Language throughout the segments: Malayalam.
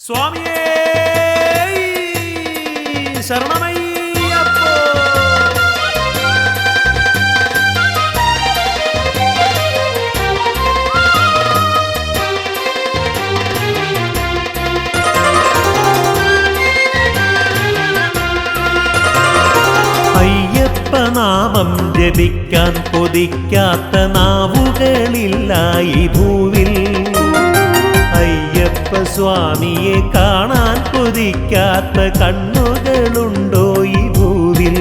സ്വാമിയേ ശരണമയ്യപ്പോ. അയ്യപ്പനാമം ജപിക്കാൻ കൊതിക്കാത്ത നാവുകളില്ല ഈ ഭൂവിൽ. അയ്യപ്പ സ്വാമിയെ കാണാൻ കൊതിക്കാത്ത കണ്ണുകളുണ്ടോ ഈ ഭൂവിൽ.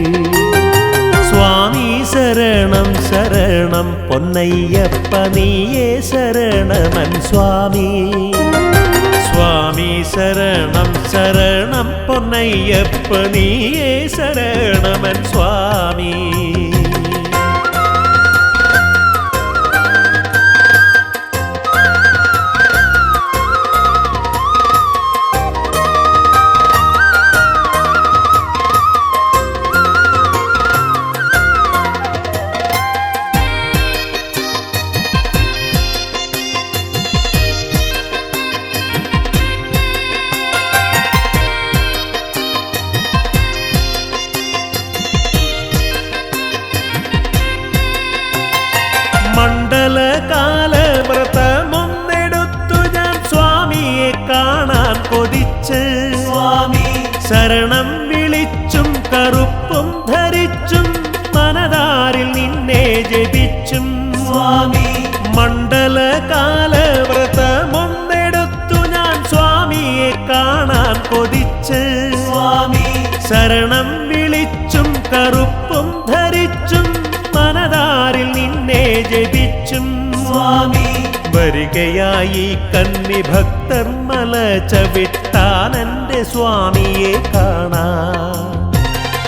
സ്വാമി ശരണം ശരണം പൊന്നയ്യപ്പ നീയേ ശരണമൻ സ്വാമി. സ്വാമി ശരണം ശരണം പൊന്നയ്യപ്പ നീയേ ശരണമൻ സ്വാമി. മണ്ഡലകാല വ്രതമൊന്നെടുത്തു ഞാൻ സ്വാമിയെ കാണാൻ കൊതിച്ച്. സ്വാമി ശരണം വിളിച്ചും കറുപ്പും ധരിച്ചും മനതാരിൽ നിന്നെ ജപിച്ചും. സ്വാമി മണ്ഡലകാല വ്രതമൊന്നെടുത്തു ഞാൻ സ്വാമിയെ കാണാൻ കൊതിച്ച്. സ്വാമി ശരണം വിളിച്ചും കറുപ്പും ധരിച്ചും മനതാരിൽ നിന്നെ ജപിച്ചും. സ്വാമി വരികയായി കന്നി ഭക്തർ മല ചവിട്ടാൻ എൻ്റെ സ്വാമിയെ കാണാൻ.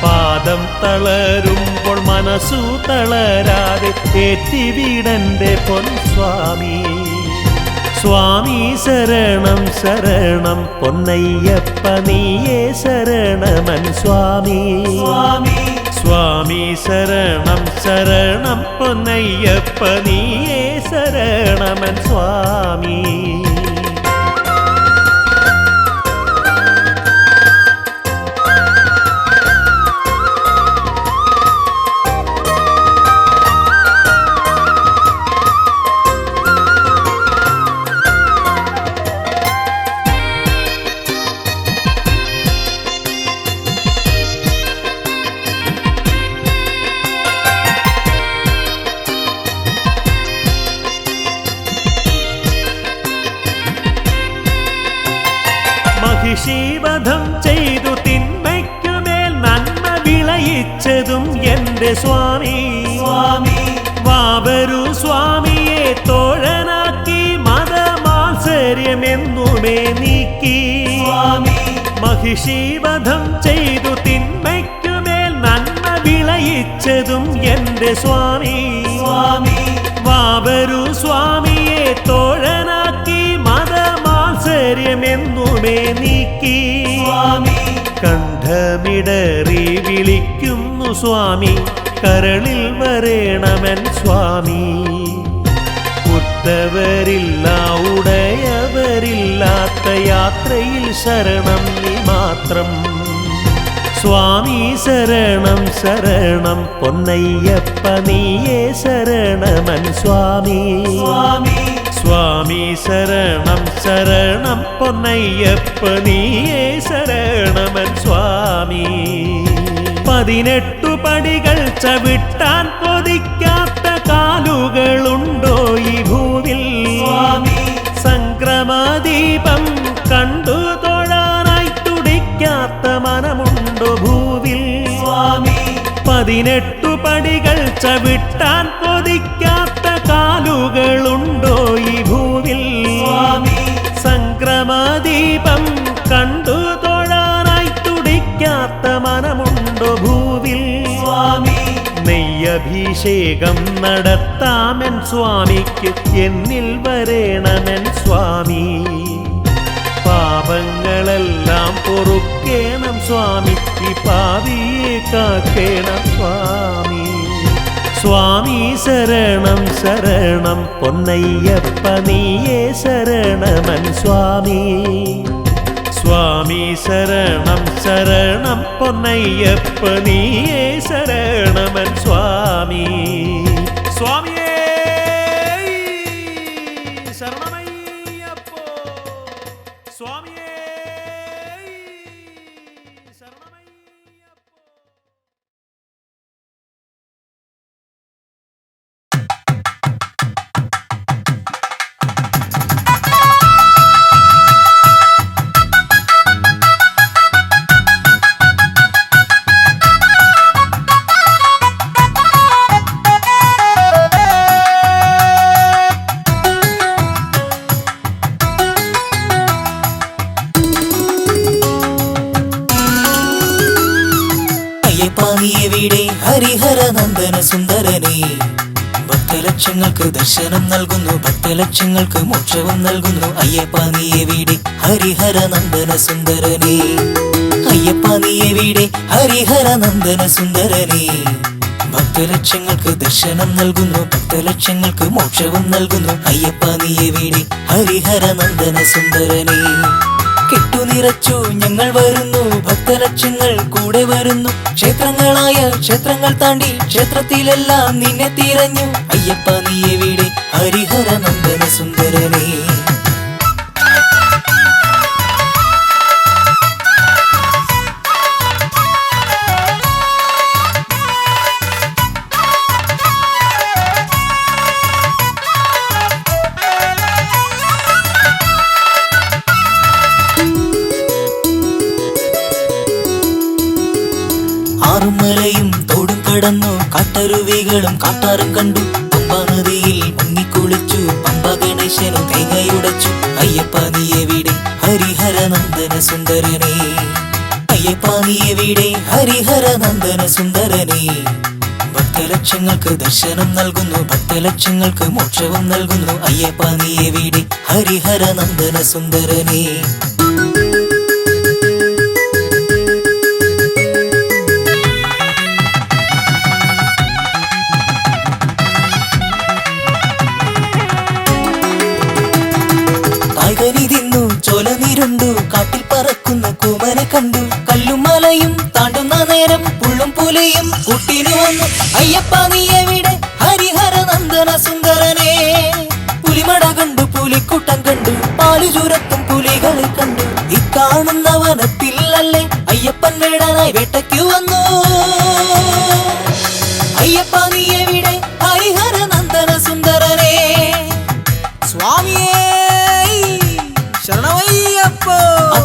പാദം തളരുമ്പോൾ മനസ്സു തളരാതെ ഏറ്റിവിടൻ്റെ പൊൻസ്വാമി. സ്വാമി ശരണം ശരണം പൊന്നയ്യപ്പ നീയേ ശരണമൻ സ്വാമി. സ്വാമി ശരണം ശരണം പൊന്നയ്യപ്പ നീയേ ശരണമൻ സ്വാമി. മഹിഷീവധം ചെയ്തു തിന്മയ്ക്കുമേൽ നന്മ വിളയിച്ചതും എൻ്റെ സ്വാമി. വാവരു സ്വാമിയെ തോഴനാക്കി മതമാത്സര്യമെന്നുമേ നീക്കി. മഹിഷീവധം ചെയ്തു തിന്മയ്ക്കുമേൽ നന്മ വിളയിച്ചതും എൻ്റെ സ്വാമി. വാവരു സ്വാമിയെ തോഴനാക്കി മതമാത്സര്യമെന്നുമേ നീക്കി. കണ്ഠമിടറി വിളിക്കുന്നു സ്വാമി കരളിൽ വരേണമെൻ സ്വാമി. ഉത്തവരില്ല ഉടയവരില്ലാത്ത യാത്രയിൽ ശരണം നീ മാത്രം. സ്വാമി ശരണം ശരണം പൊന്നയ്യപ്പ നീയേ ശരണമൻ സ്വാമി. സ്വാമി ശരണം ശരണം പൊന്നയ്യപ്പ നീയേ ശരണമൻ സ്വാമി. 18 പടികൾ ചവിട്ടാൻ കൊതിക്കാത്ത കാലുകളുണ്ടോ ഈ ഭൂവിൽ. സംക്രമദീപം കണ്ടു തൊഴാനായി തുടിക്കാത്ത മനമുണ്ടോ ഭൂവിൽ. 18 പടികൾ ചവിട്ടാൻ കൊതിക്കാത്ത കാലുകളുണ്ടോ ഈ ഭൂവിൽ. സംക്രമദീപം കണ്ടു തൊഴാനായി തുടിക്കാത്ത മനമുണ്ടോ ഭൂവിൽ. നെയ്യഭിഷേകം നടത്താമെൻ സ്വാമിക്ക് എന്നിൽ വരേണമെൻ സ്വാമി. പാപങ്ങളെല്ലാം പൊറുക്കേണം സ്വാമി ഈ പാപിയെ കാക്കേണം സ്വാമി. സ്വാമി ശരണം ശരണം പൊന്നയ്യപ്പ നീയേ ശരണമൻ സ്വാമി. സ്വാമി ശരണം ശരണം പൊന്നയ്യപ്പ നീയേ ശരണമൻ സ്വാമി സ്വാമിയേ ശരണമയ്യപ്പോ സ്വാമിയേ ശരണമയ്യപ്പോ. അയ്യപ്പാനിയെവിടെ ഹരിഹര നന്ദന സുന്ദരനേ ഭക്തലക്ഷങ്ങൾക്ക് ദർശനം നൽകുന്നു ഭക്തലക്ഷങ്ങൾക്ക് മോക്ഷവും നൽകുന്നു അയ്യപ്പാനിയെവിടെ ഹരിഹര നന്ദന സുന്ദരനേ അയ്യപ്പാനിയെവിടെ ഹരിഹര നന്ദന സുന്ദരനേ ഭക്തലക്ഷങ്ങൾക്ക് ദർശനം നൽകുന്നു ഭക്തലക്ഷങ്ങൾക്ക് മോക്ഷവും നൽകുന്നു അയ്യപ്പാനിയെവിടെ ഹരിഹര നന്ദന സുന്ദരനേ കെട്ടുനിറച്ചു ഞങ്ങൾ വരുന്നു ഭക്തലക്ഷങ്ങൾ കൂടെ വരുന്നു ക്ഷേത്രങ്ങളായ ക്ഷേത്രങ്ങൾ താണ്ടി ക്ഷേത്രത്തിലെല്ലാം നിന്നെ തിരഞ്ഞു അയ്യപ്പ നീയെവിടെ ഹരിഹര നന്ദന സുന്ദരനേ ആറുമലയും തോടും കടന്നു കാട്ടരുവികളും കാട്ടാറും കണ്ടു പമ്പ നദിയിൽ മുങ്ങിക്കുളിച്ചു പമ്പ ഗണേശനു തേങ്ങയുടച്ചു അയ്യപ്പ നീയെവിടെ ഹരിഹര നന്ദന സുന്ദരനേ അയ്യപ്പ നീയെവിടെ ഹരിഹര നന്ദന സുന്ദരനേ ഭക്തലക്ഷങ്ങൾക്ക് ദർശനം നൽകുന്നു ഭക്തലക്ഷങ്ങൾക്ക് മോക്ഷവും നൽകുന്നു അയ്യപ്പ നീയെവിടെ ഹരിഹര നന്ദന സുന്ദരനേ തിന്നു ചോലനിരുണ്ടു കാട്ടിൽ പറക്കുന്ന കൂമനെ കണ്ടു കല്ലും മലയും താണ്ടുന്ന നേരം പുള്ളും പുലിയും കൂട്ടിനു വന്നു അയ്യപ്പ നീയെവിടെ ഹരിഹര നന്ദന സുന്ദരനേ പുലിമട കണ്ടു പുലിക്കൂട്ടം കണ്ടു പാലു ചുരത്തും പുലികളെ കണ്ടു ഇക്കാണുന്ന വനത്തിൽ അല്ലേ അയ്യപ്പൻ വേടനായി വേട്ടയ്ക്കു വന്നു അയ്യപ്പ നീയെവിടെ ഹരിഹര നന്ദന സുന്ദരനേ സ്വാമിയേ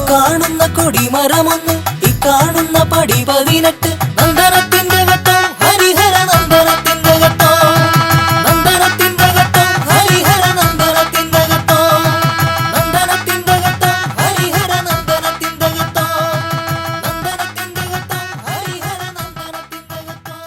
കാണുന്ന കൊടിമരമൊന്ന് ഇക്കാണുന്ന പടി 18 നന്ദനത്തിന്റെ ഘട്ടം ഹരിഹര നന്ദനത്തിന്റെ ഘട്ടം നന്ദനത്തിന്റെ ഘട്ടം ഹരിഹര നന്ദനത്തിന്റെ ഘട്ടം നന്ദനത്തിന്റെ ഘട്ടം ഹരിഹര നന്ദനത്തിന്റെ ഘട്ടം നന്ദനത്തിന്റെ ഘട്ടം ഹരിഹര നന്ദനത്തിന്റെ ഘട്ടം.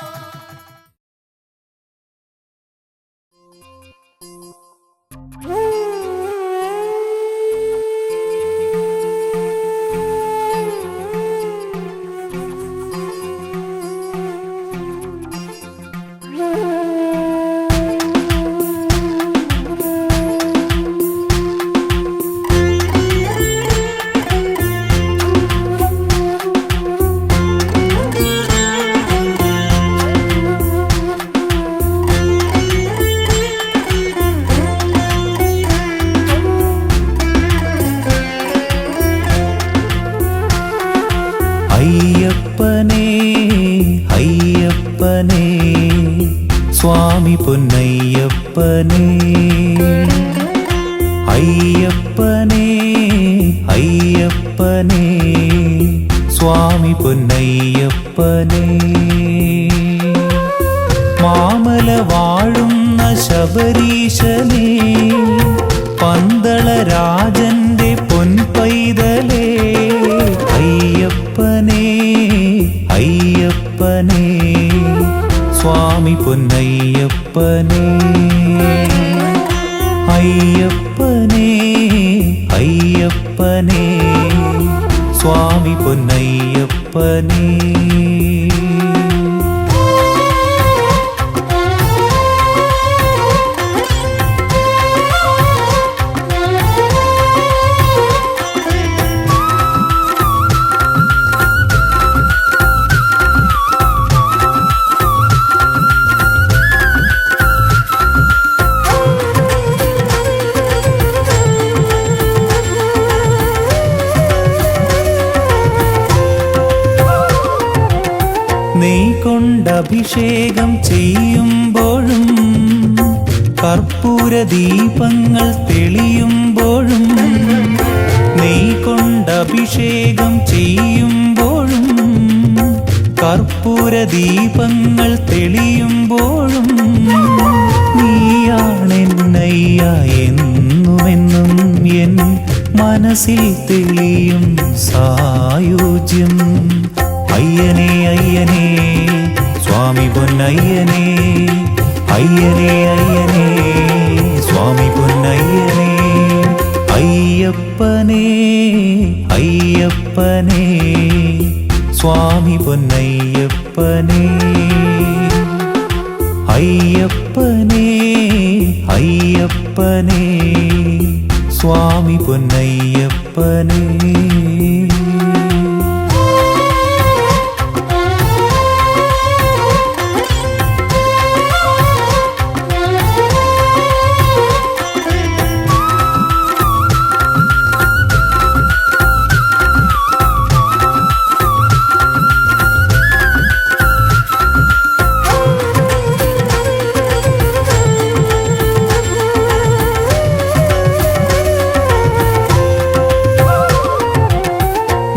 അയ്യപ്പനേ അയ്യപ്പനേ സ്വാമി പൊന്നയ്യപ്പനേ അയ്യപ്പനേ അയ്യപ്പനേ സ്വാമി പൊന്നയ്യപ്പനേ മാമല വാഴുന്ന ശബരീശനേ പന്തളരാജന്റെ പൊൻപൈതലേ അയ്യപ്പനേ അയ്യപ്പനേ സ്വാമി പൊന്നയ്യപ്പനേ അയ്യപ്പനേ അയ്യപ്പനേ സ്വാമി പൊന്നയ്യപ്പനേ നെയ് കൊണ്ടഭിഷേകം ചെയ്യുമ്പോഴും കർപ്പൂര ദീപങ്ങൾ തെളിയുമ്പോഴും നെയ് കൊണ്ടഭിഷേകം ചെയ്യുമ്പോഴും കർപ്പൂര ദീപങ്ങൾ തെളിയുമ്പോഴും നീയാണെന്നയ്യ എന്നുമെന്നും എൻ മനസ്സിൽ തെളിയും സായുജ്യം. അയ്യനേ അയ്യനേ സ്വാമി പൊന്നയ്യനേ, അയ്യനേ അയ്യനേ സ്വാമി പൊന്നയ്യനേ, അയ്യപ്പനേ അയ്യപ്പനേ സ്വാമി പൊന്നയ്യപ്പനേ, അയ്യപ്പനേ അയ്യപ്പനേ സ്വാമി പൊന്നയ്യപ്പനേ.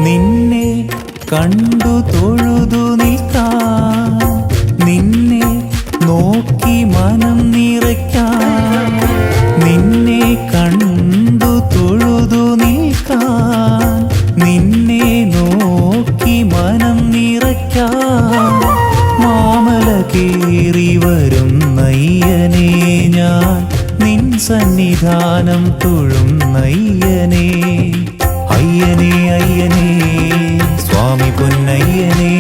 നിന്നെ കണ്ടു തൊഴുതു നിൽക്കാൻ, നിന്നെ നോക്കി മനം നിറയ്ക്കാൻ, നിന്നെ കണ്ടു തൊഴുതു നിൽക്കാൻ, നിന്നെ നോക്കി മനം നിറയ്ക്കാൻ, മാമല കേറി വരും നയ്യനേ ഞാൻ നിൻ സന്നിധാനം തൊഴും നയ്യനേ. അയ്യനേ അയ്യനേ സ്വാമി പൊന്നയ്യനേ,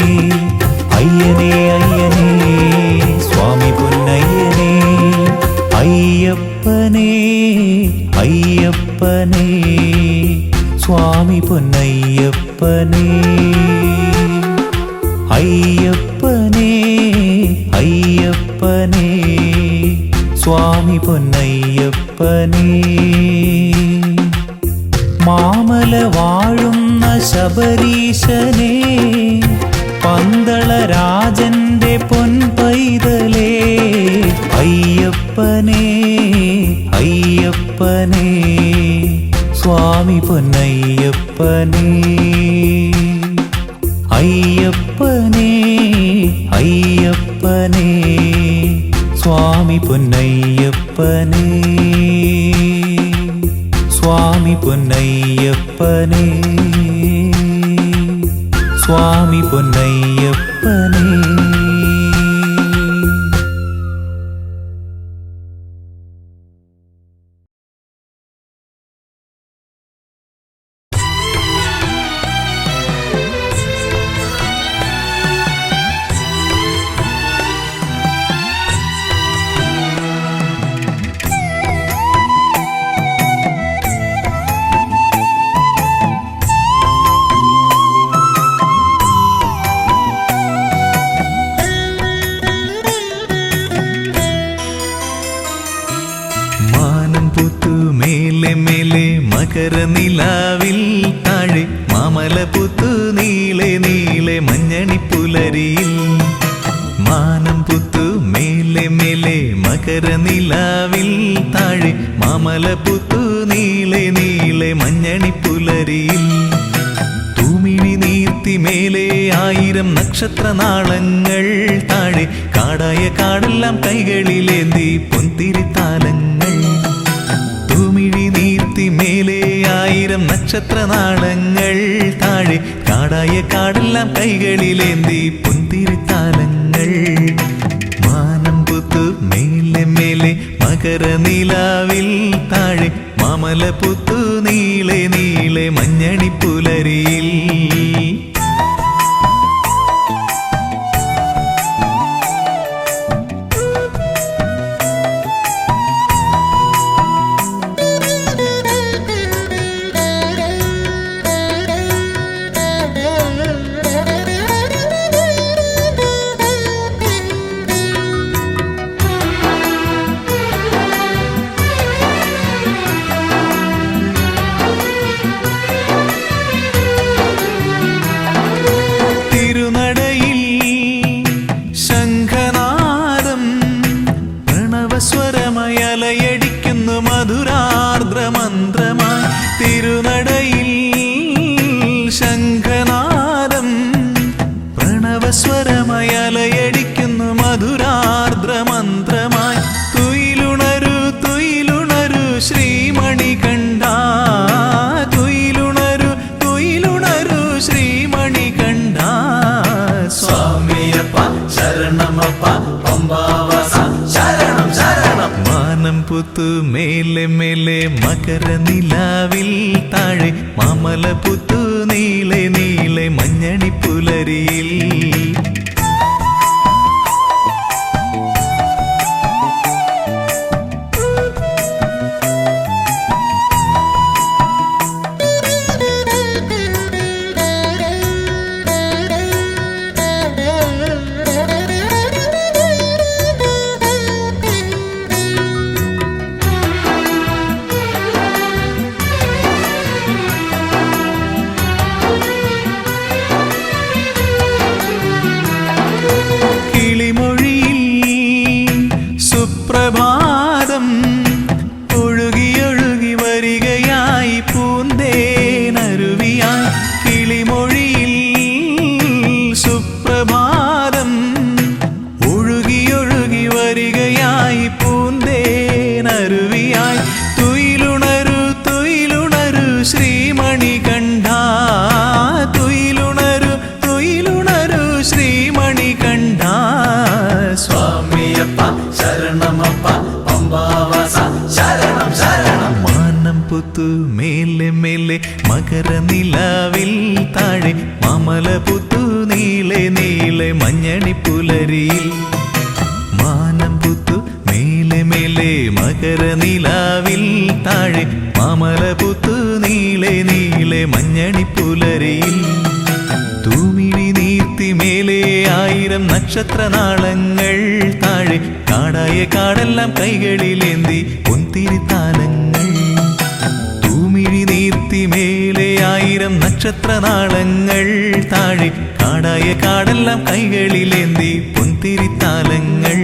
അയ്യനേ അയ്യനേ സ്വാമി പൊന്നയ്യനേ, അയ്യപ്പനേ അയ്യപ്പനേ സ്വാമി പൊന്നയ്യപ്പനേ, അയ്യപ്പനേ അയ്യപ്പനേ സ്വാമി പൊന്നയ്യപ്പനേ. മാമല വാഴുന്ന ശബരീശനേ, പന്തള രാജന്റെ പൊൻപൈതലേ, അയ്യപ്പനേ അയ്യപ്പനേ സ്വാമി പൊന്നയ്യപ്പനേ, അയ്യപ്പനേ അയ്യപ്പനേ സ്വാമി പൊന്നയ്യപ്പനേ, സ്വാമി പൊന്നയ്യപ്പനേ, സ്വാമി പൊന്നയ്യപ്പനേ. മകരനിലാവിൽ താഴെ മാമല പുത്തു നീളെ നീളെ മഞ്ഞണിപ്പുലരിയിൽ, മാനം പുത്തു മേലെ മേലെ മകരനിലാവിൽ താഴെ മാമല പുത്തു നീളെ നീളെ മഞ്ഞണിപ്പുലരിയിൽ, തൂമിഴി നീർത്തി മേലെ 1000 നക്ഷത്രനാളങ്ങൾ താഴെ കാടായ കാടെല്ലാം കൈകളിലേന്തി പൊന്തിരിത്താലങ്ങൾ, തൂമിഴി നീർത്തി മേലെ 1000 നക്ഷത്രനാളങ്ങൾ താഴെ കാടായ കാടെല്ലാം കൈകളിലേന്തി പൊന്തിരിത്താലങ്ങൾ, മാനം പുത്തു മേലെ മേലെ മകരനിലാവിൽ താഴെ മാമല പുത്തു നീളെ നീളെ മഞ്ഞണിപ്പുലരിയിൽ. മാനം പുത്തു മേലെ മേലെ മകര നിലാവിൽ താഴെ മാമല പുത്തു നീളെ നീളെ മഞ്ഞണി പുലരിയിൽ സുപ്രഭാതം ഒഴുകിയൊഴുകി വരികയായി പൂന്തേനരുവിയായി കിളിമൊഴിയിൽ സുപ്രഭാതം ഒഴുകിയൊഴുകി വരികയായി പൂന്തേനരുവിയായി തുയിലുണരു തുയിലുണരു ശ്രീമണികണ്ഠ തുയിലുണരു തുയിലുണരു ശ്രീമണികണ്ഠ സ്വാമിയപ്പ ശരണമപ്പ പമ്പാവാസ ശരണം ശരണം മാനം പുത്തു മേലെ മേലെ മകര നിലാവിൽ താഴെ മാമല പുത്തു നീളെ നീളെ മഞ്ഞണി പുലരിയിൽ മാനം പുത്തു മേലെ മേലെ മകര നിലാവിൽ താഴെ മാമല പുത്തു നീളെ നീളെ മഞ്ഞണി പുലരിയിൽ തൂമിഴി നീർത്തി മേലെ ആയിരം നക്ഷത്രനാളങ്ങൾ താഴെ കാടായ കാടെല്ലാം കൈകളിലേന്തി പൊന്തിരിത്താലങ്ങൾ തൂമിഴി നീർത്തി മേലെ ആയിരം നക്ഷത്രനാളങ്ങൾ താഴെ കാടായ കാടെല്ലാം കൈകളിലേന്തി പൊന്തിരിത്താലങ്ങൾ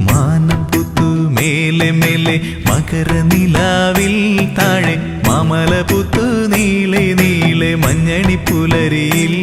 മാനം പുത്തു മേലെ മേലെ മകര നിലാവിൽ താഴെ മാമല പുത്തു നീളെ നീളെ മഞ്ഞണി പുലരിയിൽ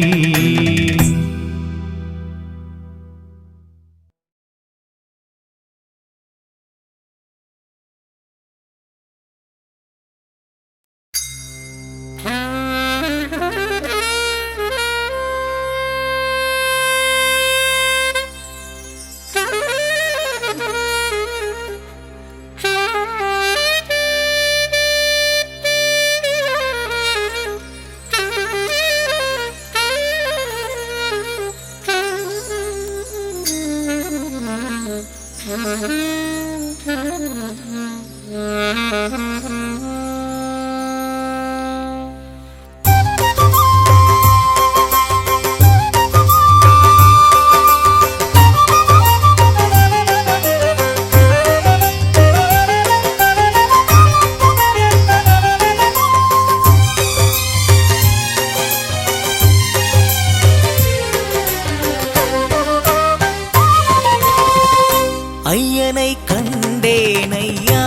ஐயனை கண்டேனையா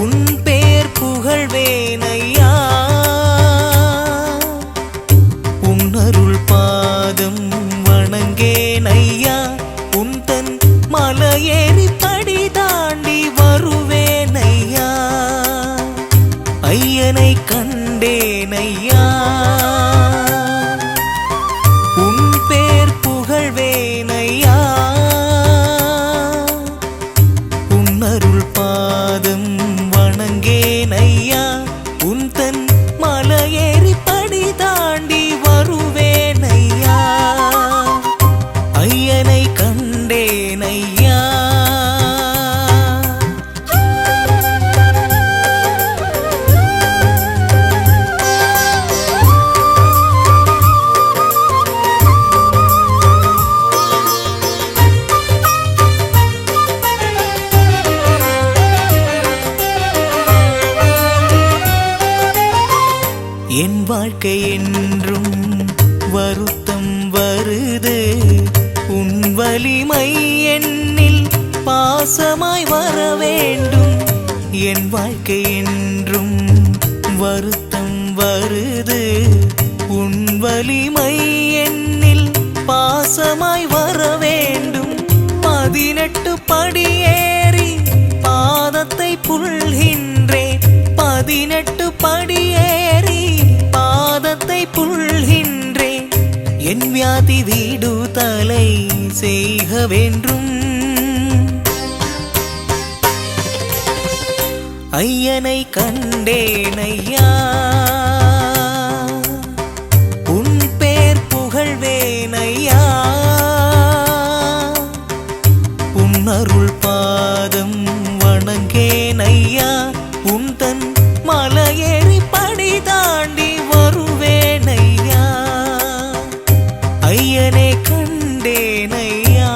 உன் பேர் புகழ்வேனையா உன்னருள் பாதம் வணங்கேனையா உன் தன் மலையேறி படி தாண்டி வருவேனையா ஐயனை கண்டேனையா உன் பேர் புகழ்வேனையா உன்னருள் பாதம் வணங்கேனையா உன் தன் மலையேறி படி தாண்டி வருவேனையா ஐயனை கண்டேனையா என் வாழ்க்கை என்றும் வருத்தம் வருது உன் வலிமை என்னில் பாசமாய் வர வேண்டும் என் வாழ்க்கை என்றும் வருத்தம் வருது உன் வலிமை என்னில் பாசமாய் வர வேண்டும் 18 படியேறி பாதத்தை புல்கின்றேன் 18 படியேறி பாதத்தை புல்கின்றேன் என் வியாதி வீடு விடுதலை செய்க வேண்டும். ஐயனை கண்டேன் ஐயா, உன் பேர் புகழ்வேன் ஐயா, உன் அருள் பாதம் வணங்கேன் ஐயா, உன் தன் மலையேறி படி தாண்டி வருவேன் ஐயா, ஐயனை கண்டேன் ஐயா.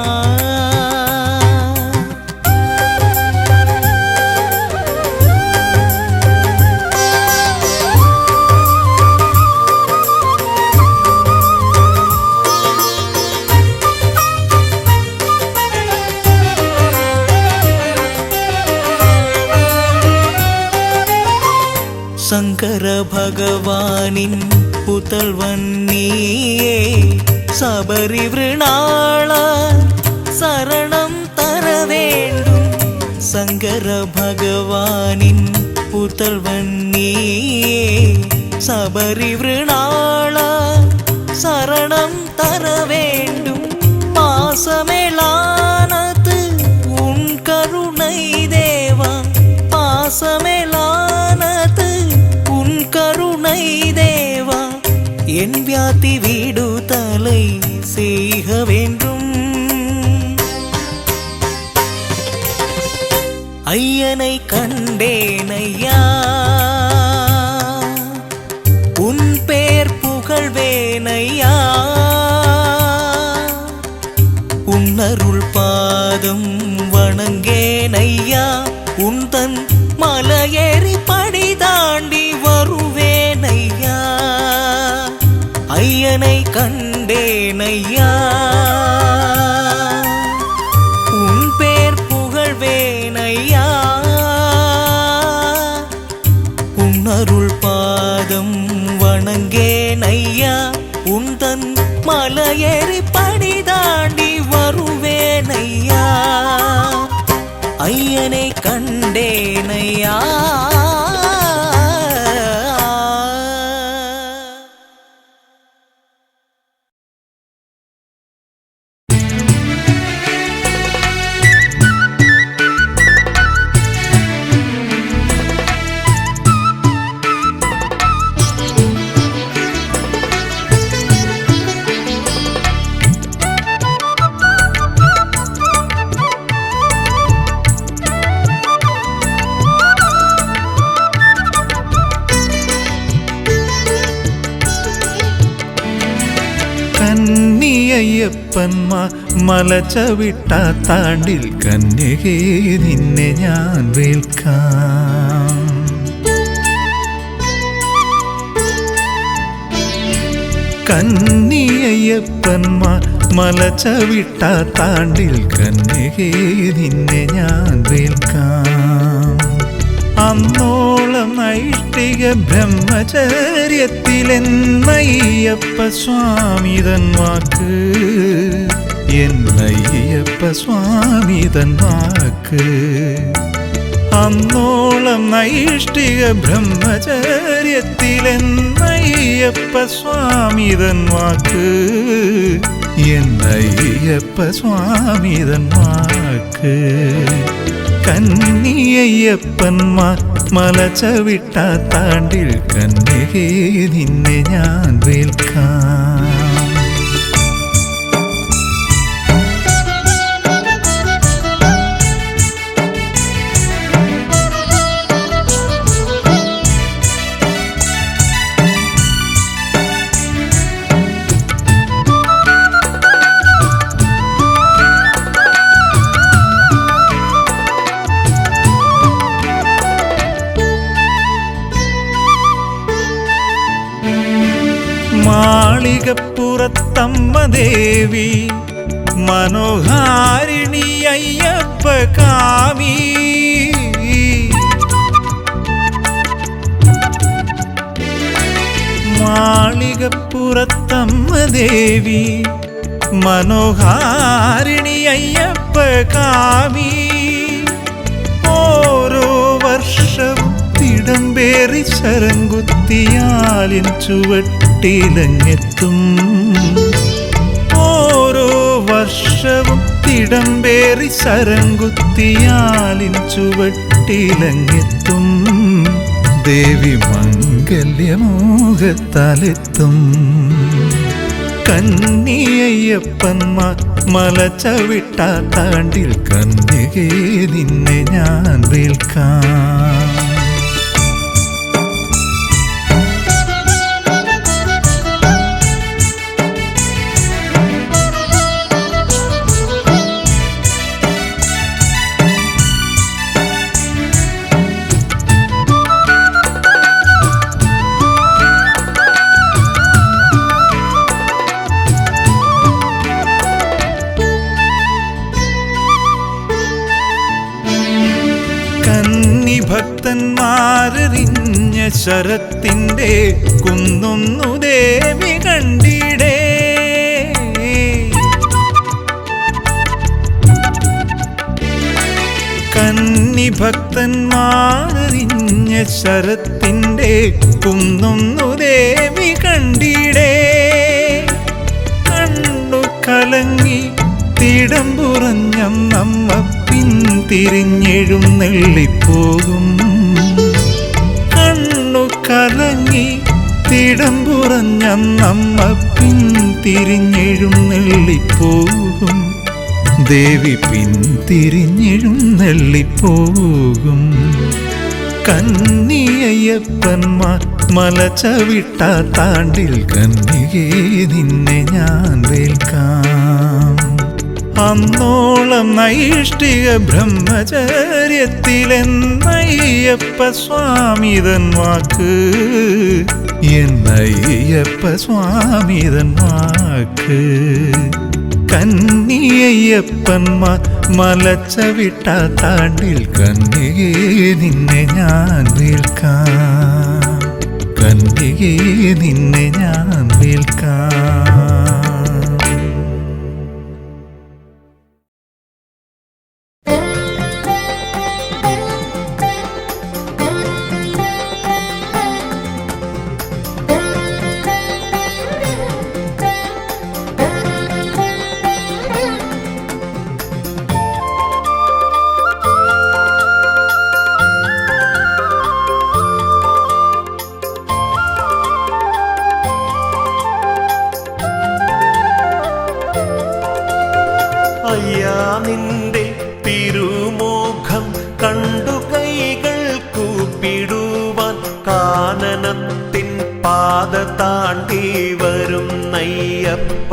சங்கர பகவானின் புதல்வன் நீயே, சபரி விருணாளா சரணம் தர வேண்டும். சங்கர பகவானின் புதல்வன் நீயே, சபரி விருணாளா சரணம் தர வேண்டும். பாசமேலானது உன் கருணை தேவா, பாசமேலானது உன் கருணை தேவா, என் வியாதி விடுதலை செய்க வேண்டும். ஐயனை கண்டேன் ஐயா, உன் பேர் புகழ்வேன் ஐயா, உன் அருள் பாதம் வணங்கேன் ஐயா, உன் தன் மலையேறி படி தாண்டி வருவேன் ஐயா, ஐயனை கண்டேன் ஐயா, உன் பேர் புகழ்வேன் ஐயா, உன் அருள் பாதம் வணங்கேன் ஐயா, உன் தன் மலையேறி படி தாண்டி வருவேன் ஐயா, ஐயனை கண்டேன் ஐயா. കന്നിയയ്യപ്പന്മാർ മലചവിട്ട താണ്ടിൽ കന്യകേ നിന്നെ ഞാൻ വേൽക്കാം. കന്നിയയ്യപ്പന്മാർ മലചവിട്ട താണ്ടിൽ കന്യകേ നിന്നെ ഞാൻ വേൽക്കാം. അന്നോളം നൈഷ്ഠിക ബ്രഹ്മചര്യത്തിലെന്നയ്യപ്പ സ്വാമിതൻ വാക്ക്, എന്നയ്യപ്പ സ്വാമിതൻ വാക്ക്. അന്നോളം നൈഷ്ഠിക ബ്രഹ്മചര്യത്തിലെന്നയ്യപ്പ സ്വാമിതൻ വാക്ക്, എന്നയ്യപ്പ സ്വാമിതൻ വാക്ക്. കന്നിയയ്യപ്പന്മാർ മലചവിട്ട താണ്ടിൽ കന്യകേ നിന്നെ ഞാൻ വേൽക്കാം. മാളികപ്പുറത്തമ്മ ദേവി മനോഹാരിണി അയ്യപ്പ കാമി, മാളികപ്പുറത്തമ്മ ദേവി മനോഹാരിണി അയ്യപ്പ കാമി. ഓരോ വർഷവും തിടമ്പേറി ശരംകുത്തിയാലിൻ ചുവട്ടിലങ്ങെത്തും. ഓരോ വർഷവും തിടമ്പേറി ശരംകുത്തിയാലിൻ ചുവട്ടിലങ്ങെത്തും ദേവി മംഗല്യമോഹത്താലെത്തും കന്നിയയ്യപ്പന്മാർ മല ചവിട്ടാത്താണ്ടിൽ കന്യകേ നിന്നെ ഞാൻ വേൽക്കാം ഭക്തന്മാരെറിഞ്ഞ ശരത്തിന്റെ കുന്നൊന്നു ദേവി കണ്ടിടേ കന്നി ഭക്തന്മാരെറിഞ്ഞ ശരത്തിന്റെ കുന്നൊന്നു ദേവി കണ്ടിടേ കണ്ണു കലങ്ങി തിടമ്പുറഞ്ഞമ്മ പിന്തിരിഞ്ഞെഴുന്നെള്ളിപ്പോകും കണ്ണു കലങ്ങി തിടമ്പുറഞ്ഞമ്മ പിന്തിരിഞ്ഞെഴുന്നെള്ളിപ്പോകും ദേവി പിന്തിരിഞ്ഞെഴുന്നെള്ളിപ്പോകും കന്നിയയ്യപ്പന്മാർ മല ചവിട്ടാത്താണ്ടിൽ കന്യകേ നിന്നെ ഞാൻ വേൽക്കാം അന്നോളം നൈഷ്ഠിക ബ്രഹ്മചര്യത്തിലെന്നയ്യപ്പ സ്വാമിതൻ വാക്ക് എന്നയ്യപ്പ സ്വാമിതൻ വാക്ക് കന്നിയയ്യപ്പന്മാർ മലച്ചവിട്ടാത്താണ്ടിൽ കന്യകേ നിന്നെ ഞാൻ വേൽക്കാം കന്യകേ നിന്നെ ഞാൻ വേൽക്കാം നിന്റെ തിരുമുഖം കണ്ടു കൈകൾ കൂപ്പിടുവാൻ കാനനത്തിൻ പാത താണ്ടി വരുന്നയ്യപ്പ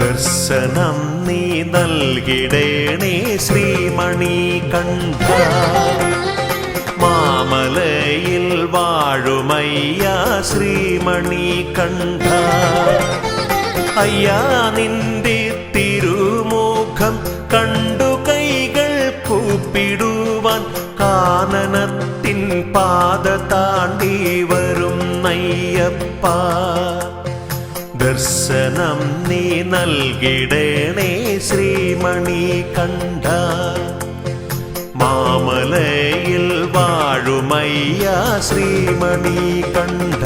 ദർശനം നീ നൽകിടേണേ ശ്രീമണി കണ്ഠ മാമലയിൽ വാഴുമയ്യ ശ്രീമണി കണ്ഠ അയ്യാ നിന്റെ തിരുമുഖം കണ്ടു കൈകൾ കൂപ്പിടുവാൻ കാനനത്തിൻ പാത താണ്ടി വരുന്നയ്യപ്പ ദർശനം നീ നൽകിടേണേ ശ്രീമണി കണ്ഠ മാമലയിൽ വാഴുമയ്യ ശ്രീമണി കണ്ഠ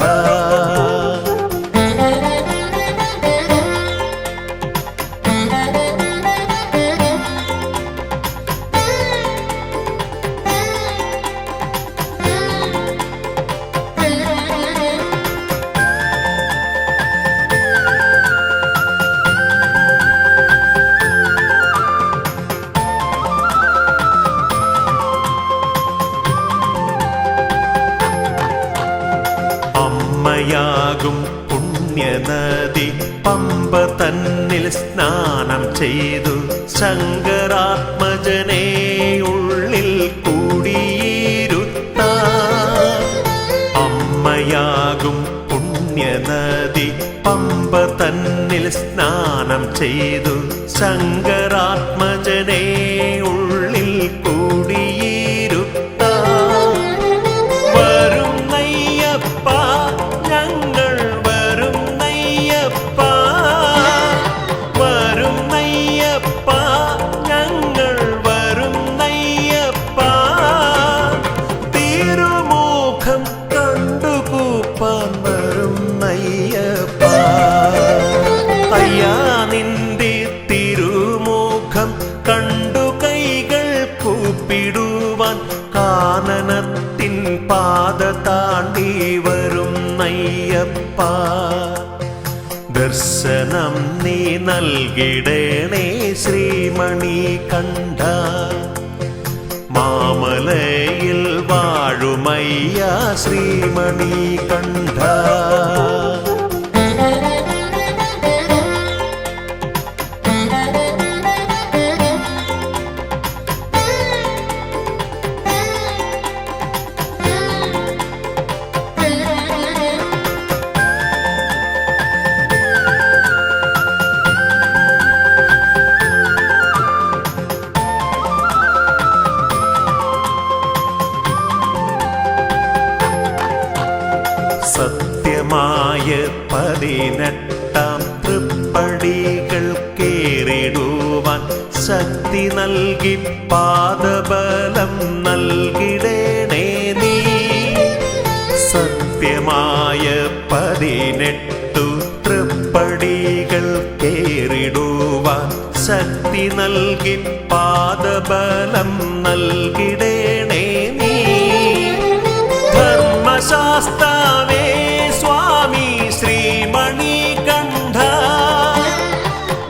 അമ്മയാകും പുണ്യനദി പമ്പ തന്നിൽ സ്നാനം ചെയ്തു ശങ്കരാത്മജനെ ഉള്ളിൽ കൂടിയിരുത്ത അമ്മയാകും പുണ്യനദി പമ്പ തന്നിൽ സ്നാനം ചെയ്തു ശങ്കരാത്മജനെ ഉള്ളിൽ കൂടിയിരുത്ത അയ്യാ നിന്റെ താണ്ടി വരുന്നയ്യപ്പ ദർശനം നീ നൽകിടേണേ ശ്രീമണി കണ്ഠ മാമലയിൽ വാഴുമയ്യ ശ്രീമണി കണ്ഠ സത്യമായ 18 തൃപ്പടികൾ കേറിടുവാൻ ശക്തി നൽകി പാദബലം നൽകിടേണേ നീ സത്യമായ 18 തൃപ്പടികൾ കേറിടുവാൻ ശക്തി നൽകി പാദബലം നൽകിടേണേ നീ ധർമ്മശാസ്താവേ സ്വാമി ശ്രീമണി കണ്ഠ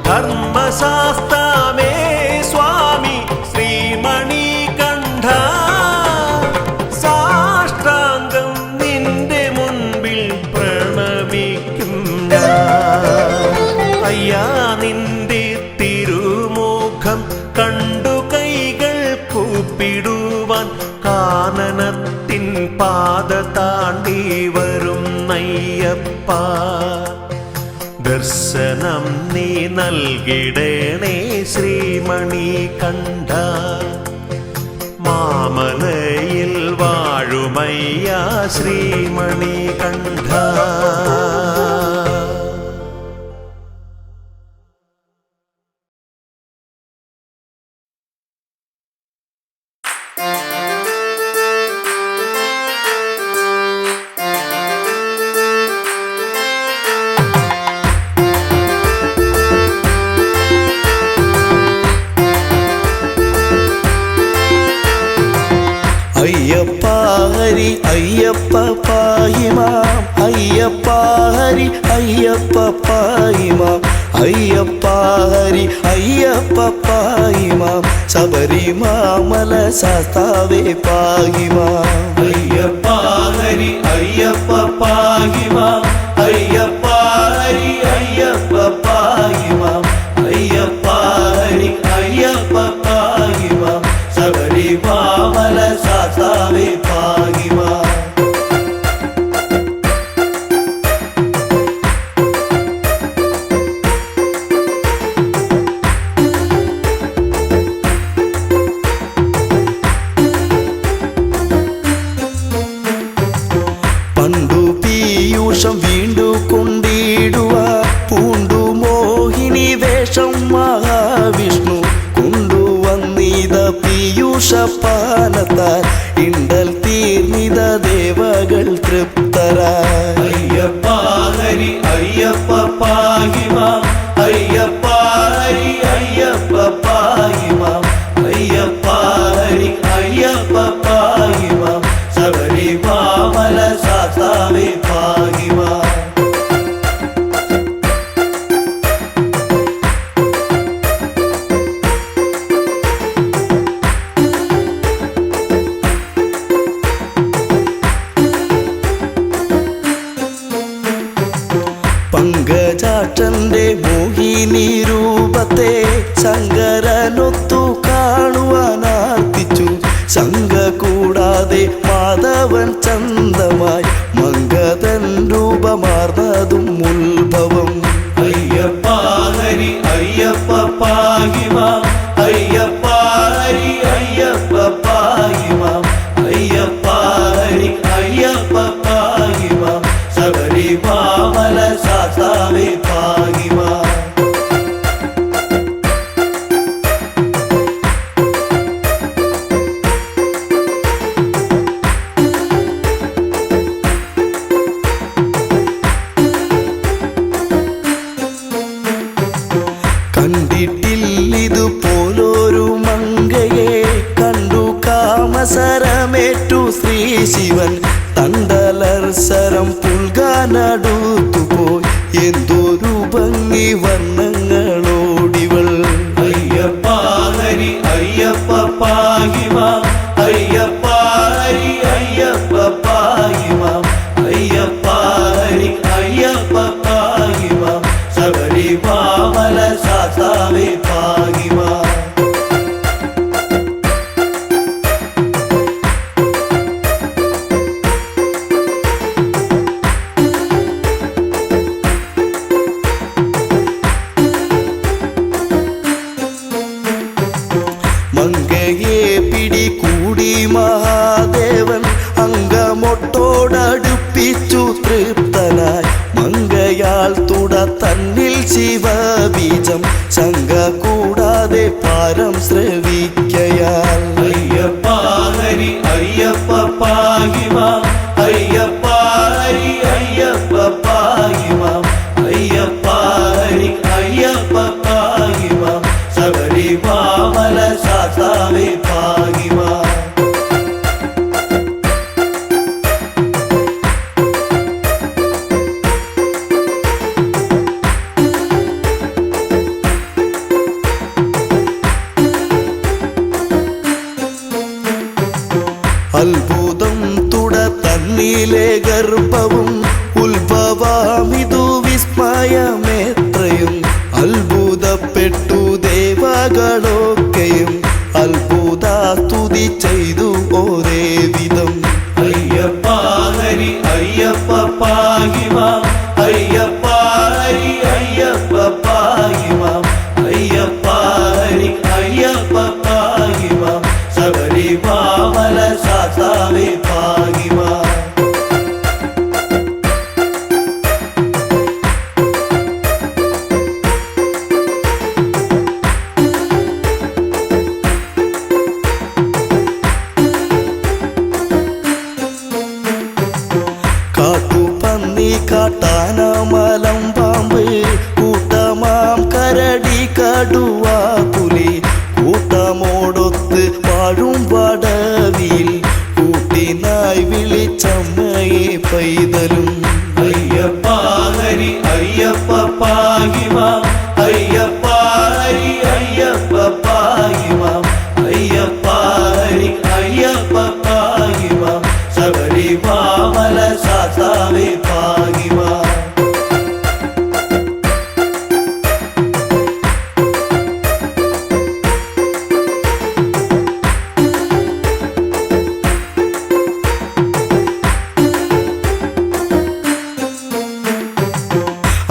ധർമ്മശാസ്താവേ സ്വാമി ശ്രീമണി കണ്ഠ സാഷ്ടാംഗം നിന്റെ മുൻപിൽ പ്രണമിക്കും അയ്യാ നിന്റെ തിരുമുഖം കണ്ടു കൈകൾ കൂപ്പിടുവാൻ കാനനത്തിൻ പാത താണ്ടി വരുന്നയ്യപ്പ ദർശനം നീ നൽകിടേണേ ശ്രീമണി കണ്ഠ മാമലയിൽ വാഴുമയ്യ ശ്രീമണി കണ്ഠ അയ്യപ്പ ഹരി അയ്യപ്പ പാഹിമാം അയ്യപ്പ ഹരി അയ്യപ്പ പാഹിമാം അയ്യപ്പ ഹരി അയ്യപ്പ പാഹിമാം ശബരിമാമല ശാസ്താവേ പാഹിമാം അയ്യപ്പ ഹരി അയ്യപ്പ പാഹിമാം അയ്യപ്പ ഹരി അയ്യപ്പ പാഹിമാം അയ്യപ്പ ഹരി അയ്യപ്പ പാഹിമാം ശബരിമാമല ശാസ്താവേ പാഹിമാം പണ്ടു പീയൂഷം വീണ്ടു കൊണ്ടിടുക പൂണ്ടു മോഹിനി വേഷം മഹാവിഷ്ണു കൊണ്ടുവന്നിത പീയൂഷപാനത്താൽ ഇണ്ടൽ തീർന്നിത ദേവകൾ തൃപ്തരായി അയ്യപ്പ ഹരി അയ്യപ്പ പാഹിമാം അയ്യപ്പ ഹരി അയ്യപ്പ പാഹിമാം അയ്യപ്പ ഹരി അയ്യപ്പ പാഹിമാം ശബരിമാമല ശാസ്താവേ പാഹിമാം പങ്കജാക്ഷന്റെ മോഹിനി രൂപത്തെ ശങ്കരനൊത്തു കാണുവാനാർത്തിച്ചു ശങ്ക കൂടാതെ മാധവൻ ചന്തമായി മംഗതൻ രൂപമാർന്നതും ഉത്ഭവം അയ്യപ്പ ഹരി അയ്യപ്പ പാഹിമാം അയ്യപ്പ ഹരി അയ്യപ്പ പാഹിമാം അയ്യപ്പ ഹരി അയ്യപ്പ പാഹിമാം ശബരിമാമല ശാസ്താവേ പാഹിമാം മത്സരം പുൽകാനടുത്തുപോയി എന്തൊരു ഭംഗി വർണ്ണങ്ങളോടിവൾ അയ്യപ്പ ഹരി അയ്യപ്പ പാഹിമാം അയ്യപ്പ ഹരി അയ്യപ്പ പാഹിമാം അയ്യപ്പ ഹരി അയ്യപ്പ പാഹിമാം ശബരിമല സാസാവേ പാഹിമാം മങ്കയെ പിടികൂടി മഹാദേവൻ അങ്കമൊട്ടോടടുപ്പിച്ചു തൃപ്തനായി മങ്കയാൽ തുട തന്നിൽ ശിവബീജം ശങ്ക കൂടാതെ പാരം ശ്രവിക്കയാൽ അയ്യപ്പ ഹരി അയ്യപ്പ പാഹിമാം അയ്യപ്പ ഹരി അയ്യപ്പ പാഹിമാം അയ്യപ്പ ഹരി അയ്യപ്പ പാഹിമാം ശബരിമല സാസാവേ പാഹിമാം അത്ഭുതം തുട തന്നിലെ ഗർഭവും ഉത്ഭവമിതു വിസ്മയമെത്രയും അത്ഭുതപ്പെട്ടു ദേവകളൊക്കെയും അത്ഭുത സ്തുതി ചെയ്തു ഒരേ വിധം അയ്യപ്പ ഹരി അയ്യപ്പ പാഹിമാം അയ്യപ്പ ഹരി അയ്യപ്പ പാഹിമാം അയ്യപ്പ ഹരി അയ്യപ്പ പാഹിമാം ശബരിമല സാസാവേ പാഹിമാം കാട്ടുപന്നി കാട്ടാന മലം പാമ്പ് കൂട്ടമാം കരടി കടുവ പുലി കൂട്ടമോടൊത്ത് വാഴും വടവിൽ കൂട്ടിനായി വിളിച്ചമ്മയെ പൈതലും അയ്യപ്പ ഹരി അയ്യപ്പ പാഹിമാം അയ്യപ്പ ഹരി അയ്യപ്പ പാഹിമാം അയ്യപ്പ ഹരി അയ്യപ്പ പാഹിമാം ശബരിമല സാസാവേ പാഹിമാം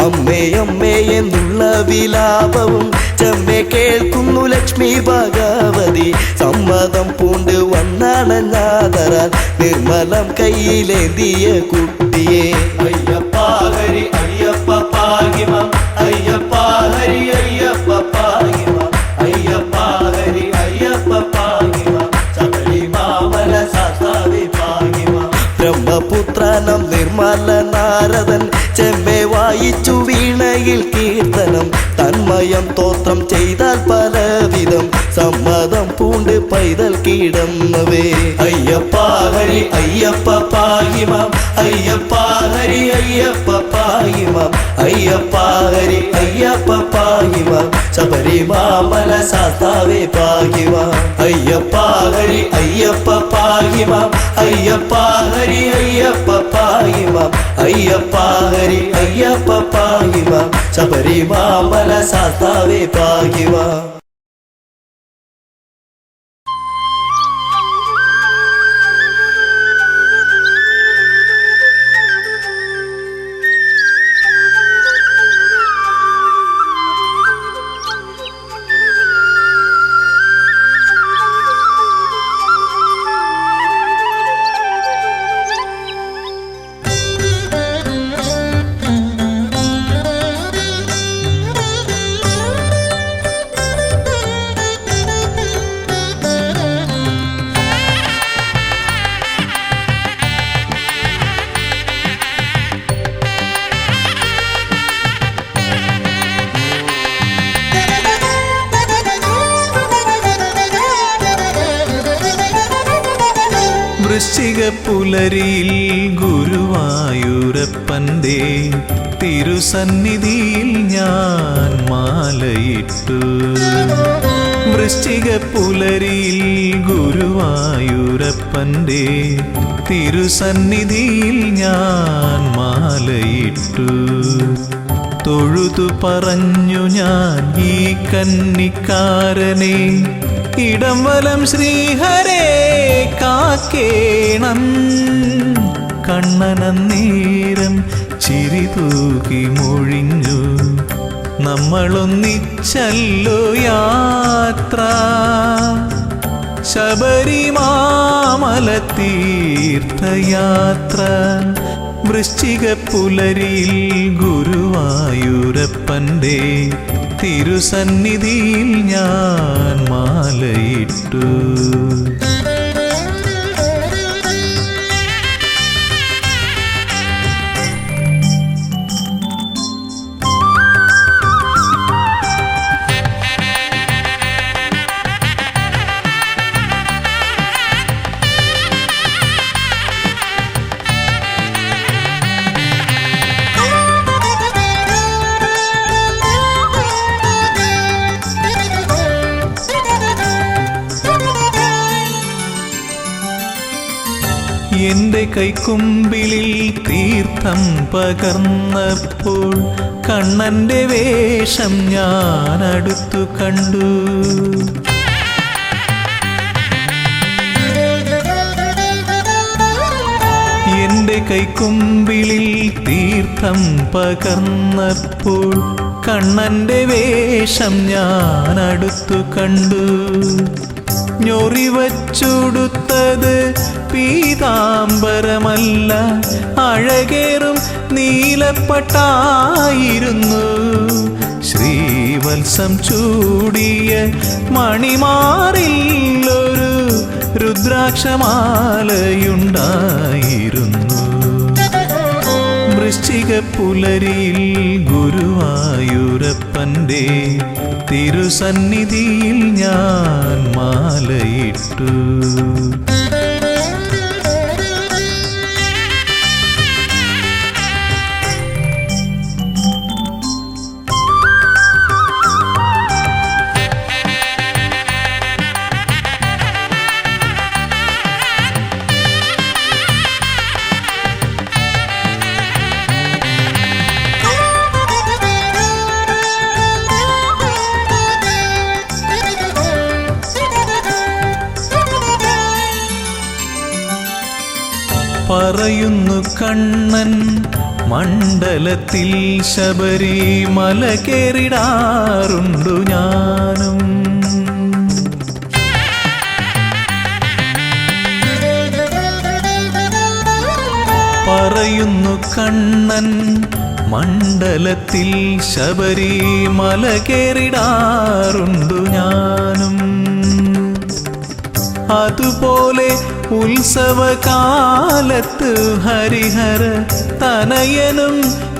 അമ്മേ അമ്മേ എന്നുള്ള വിലാപവും ചെമ്മെ കേൾക്കുന്നു ലക്ഷ്മി ഭഗവതി സമ്മതം പൂണ്ട് വന്നണഞ്ഞാതരാൽ നിർമ്മലം കയ്യിലേന്തിയ കുട്ടിയെ അയ്യപ്പ ഹരി അയ്യപ്പ പാഹിമാം അയ്യപ്പ ഹരി അയ്യപ്പ പാഹിമാം അയ്യപ്പ ഹരി അയ്യപ്പ പാഹിമാം ശബരിമല സാസാവേ പാഹിമാം ബ്രഹ്മപുത്രനം നിർമ്മല നാരദൻ ചെമ്മെ വായിച്ചു വീണയിൽ കീർത്തനം തന്മയം തോത്രം ചെയ്താൽ പലവിധം സമ്മതം പൂണ്ട് പൈതൽ കീടന്നവേ അയ്യപ്പ ഹരി അയ്യപ്പ പാഹിമാം അയ്യപ്പ ഹരി അയ്യപ്പ പാഹിമാം അയ്യപ്പ ഹരി അയ്യപ്പ പാഹിമാം ശബരിമല സാസാവേ പാഹിമാം അയ്യപ്പ ഹരി അയ്യപ്പ പാഹിമാം അയ്യപ്പ ഹരി അയ്യപ്പ പാഹിമാം അയ്യപ്പ ഹരി അയ്യപ്പ പാഹിമാം ശബരിമല സാസാവേ പാഹിമാം വൃശ്ചിക പുലരിയിൽ ഗുരുവായൂരമ്പലത്തിൽ ഗുരുവായൂരപ്പൻ്റെ തിരുസന്നിധിയിൽ ഞാൻ മാലയിട്ടു. വൃശ്ചിക പുലരിയിൽ ഗുരുവായൂരപ്പൻ്റെ തിരുസന്നിധിയിൽ ഞാൻ മാലയിട്ടു. തൊഴുതു പറഞ്ഞു ഞാൻ ഈ കന്നിക്കാരനെ, ഇടം വലം ശ്രീഹരേ കാക്കേണം. കണ്ണനന്നേരം ചിരി തൂകി മൊഴിഞ്ഞു, നമ്മളൊന്നിച്ചല്ലോ യാത്ര. ശബരിമാമല തീർത്ഥയാത്ര. വൃശ്ചിക പുലരിയിൽ ഗുരുവായൂരപ്പൻ്റെ തിരുസന്നിധിയിൽ ഞാൻ മാലയിട്ടു. എന്റെ കൈക്കുമ്പിളിൽ തീർത്ഥം പകർന്നപ്പോൾ കണ്ണന്റെ വേഷം ഞാൻ അടുത്തു കണ്ടു. എന്റെ കൈക്കുമ്പിളിൽ തീർത്ഥം പകർന്നപ്പോൾ കണ്ണന്റെ വേഷം ഞാൻ അടുത്തു കണ്ടു. ഞൊറിവച്ചുടുത്തത് പീതാംബരമല്ല, അഴകേറും നീലപ്പട്ടായിരുന്നു. ശ്രീവത്സം ചൂടിയ മണിമാറിൽ ഒരു രുദ്രാക്ഷമാലയുണ്ടായിരുന്നു. വൃശ്ചിക പുലരിയിൽ ഗുരുവായൂരപ്പൻ്റെ തിരുസന്നിധിയിൽ ഞാൻ മാലയിട്ടു. പറയുന്നു കണ്ണൻ മണ്ഡലത്തിൽ ശബരിമല കേറിടാറുണ്ടു ഞാനും. പറയുന്നു കണ്ണൻ മണ്ഡലത്തിൽ ശബരിമല കേറിടാറുണ്ടു ഞാനും. അതുപോലെ ഉത്സവകാലത്ത് ഹരിഹര തനയനും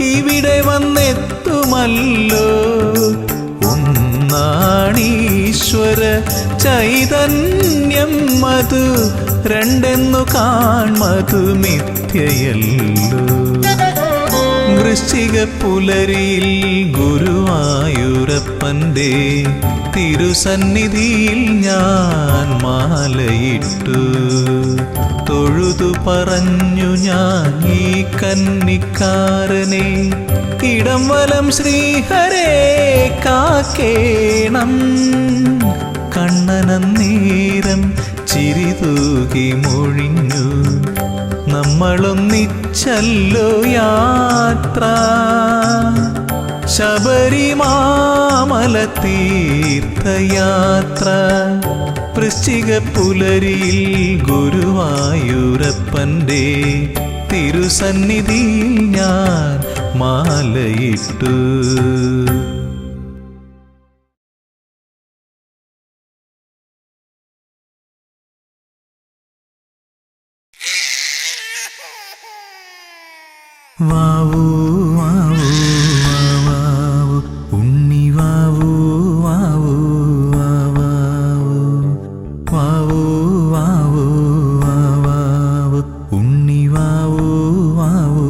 ഇവിടെ വന്നെത്തുമല്ലോ. ഒന്നാണീശ്വര ചൈതന്യം മധു, രണ്ടെന്നു കാൺമതു മിഥ്യയല്ലോ. വൃശ്ചിക പുലരിയിൽ ഗുരുവായൂരപ്പൻ്റെ തിരുസന്നിധിയിൽ ഞാൻ മാലയിട്ടു. തൊഴുതു പറഞ്ഞു ഞാൻ ഈ കന്നിക്കാരനെ, ഇടം വലം ശ്രീഹരേ കാക്കേണം. കണ്ണനന്നേരം ചിരി തൂകി മൊഴിഞ്ഞു, നമ്മളൊന്നിച്ചല്ലോ യാത്ര. ശബരിമാമല തീർത്ഥയാത്ര. വൃശ്ചിക പുലരിയിൽ ഗുരുവായൂരപ്പൻ്റെ തിരുസന്നിധിയിൽ ഞാൻ മാലയിട്ടു. വാവൂ വാവൂ വാവൂ ഉണ്ണി വാവൂ വാവൂ വാവൂ വാവൂ വാവൂ വാവൂ ഉണ്ണി വാവൂ വാവൂ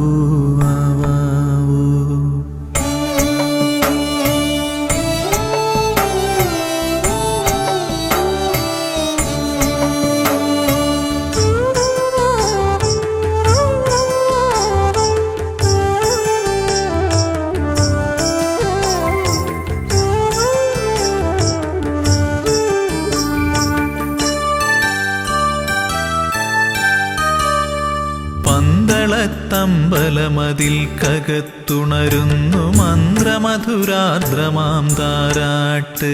പന്തളത്തമ്പലമതിൽ കകത്തുണരുന്നു മന്ത്രമധുരാർദ്രമാം താരാട്ട്.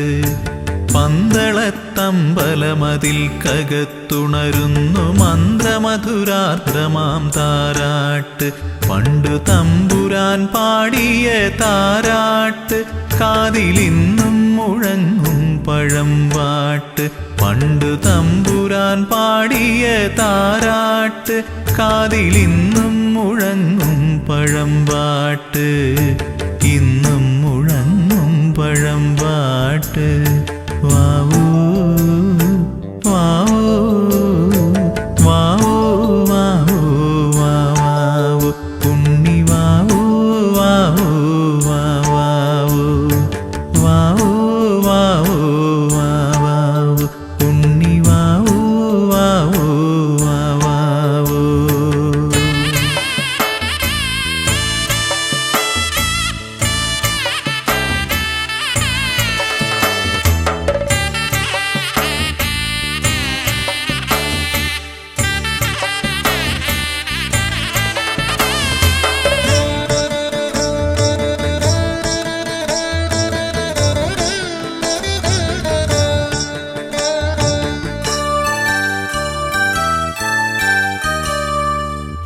പന്തളത്തമ്പലമതിൽ കകത്തുണരുന്നു മന്ത്രമധുരാർദ്രമാം താരാട്ട്. പണ്ടു തമ്പുരാൻ പാടിയ താരാട്ട് കാതിലിന്നും മുഴങ്ങും പഴംപാട്ട്. പണ്ടു തമ്പുരാൻ പാടിയ താരാട്ട് കാതിലിന്നും മുഴങ്ങും പഴംപാട്ട്. ഇന്നും മുഴങ്ങും പഴംപാട്ട്. വാവൂ വാവൂ വാവൂ വാവൂ വാവൂ ഉണ്ണി വാവൂ വാവൂ വാവൂ വാവൂ വാവൂ വാവൂ ഉണ്ണി വാവൂ വാവൂ വാവൂ.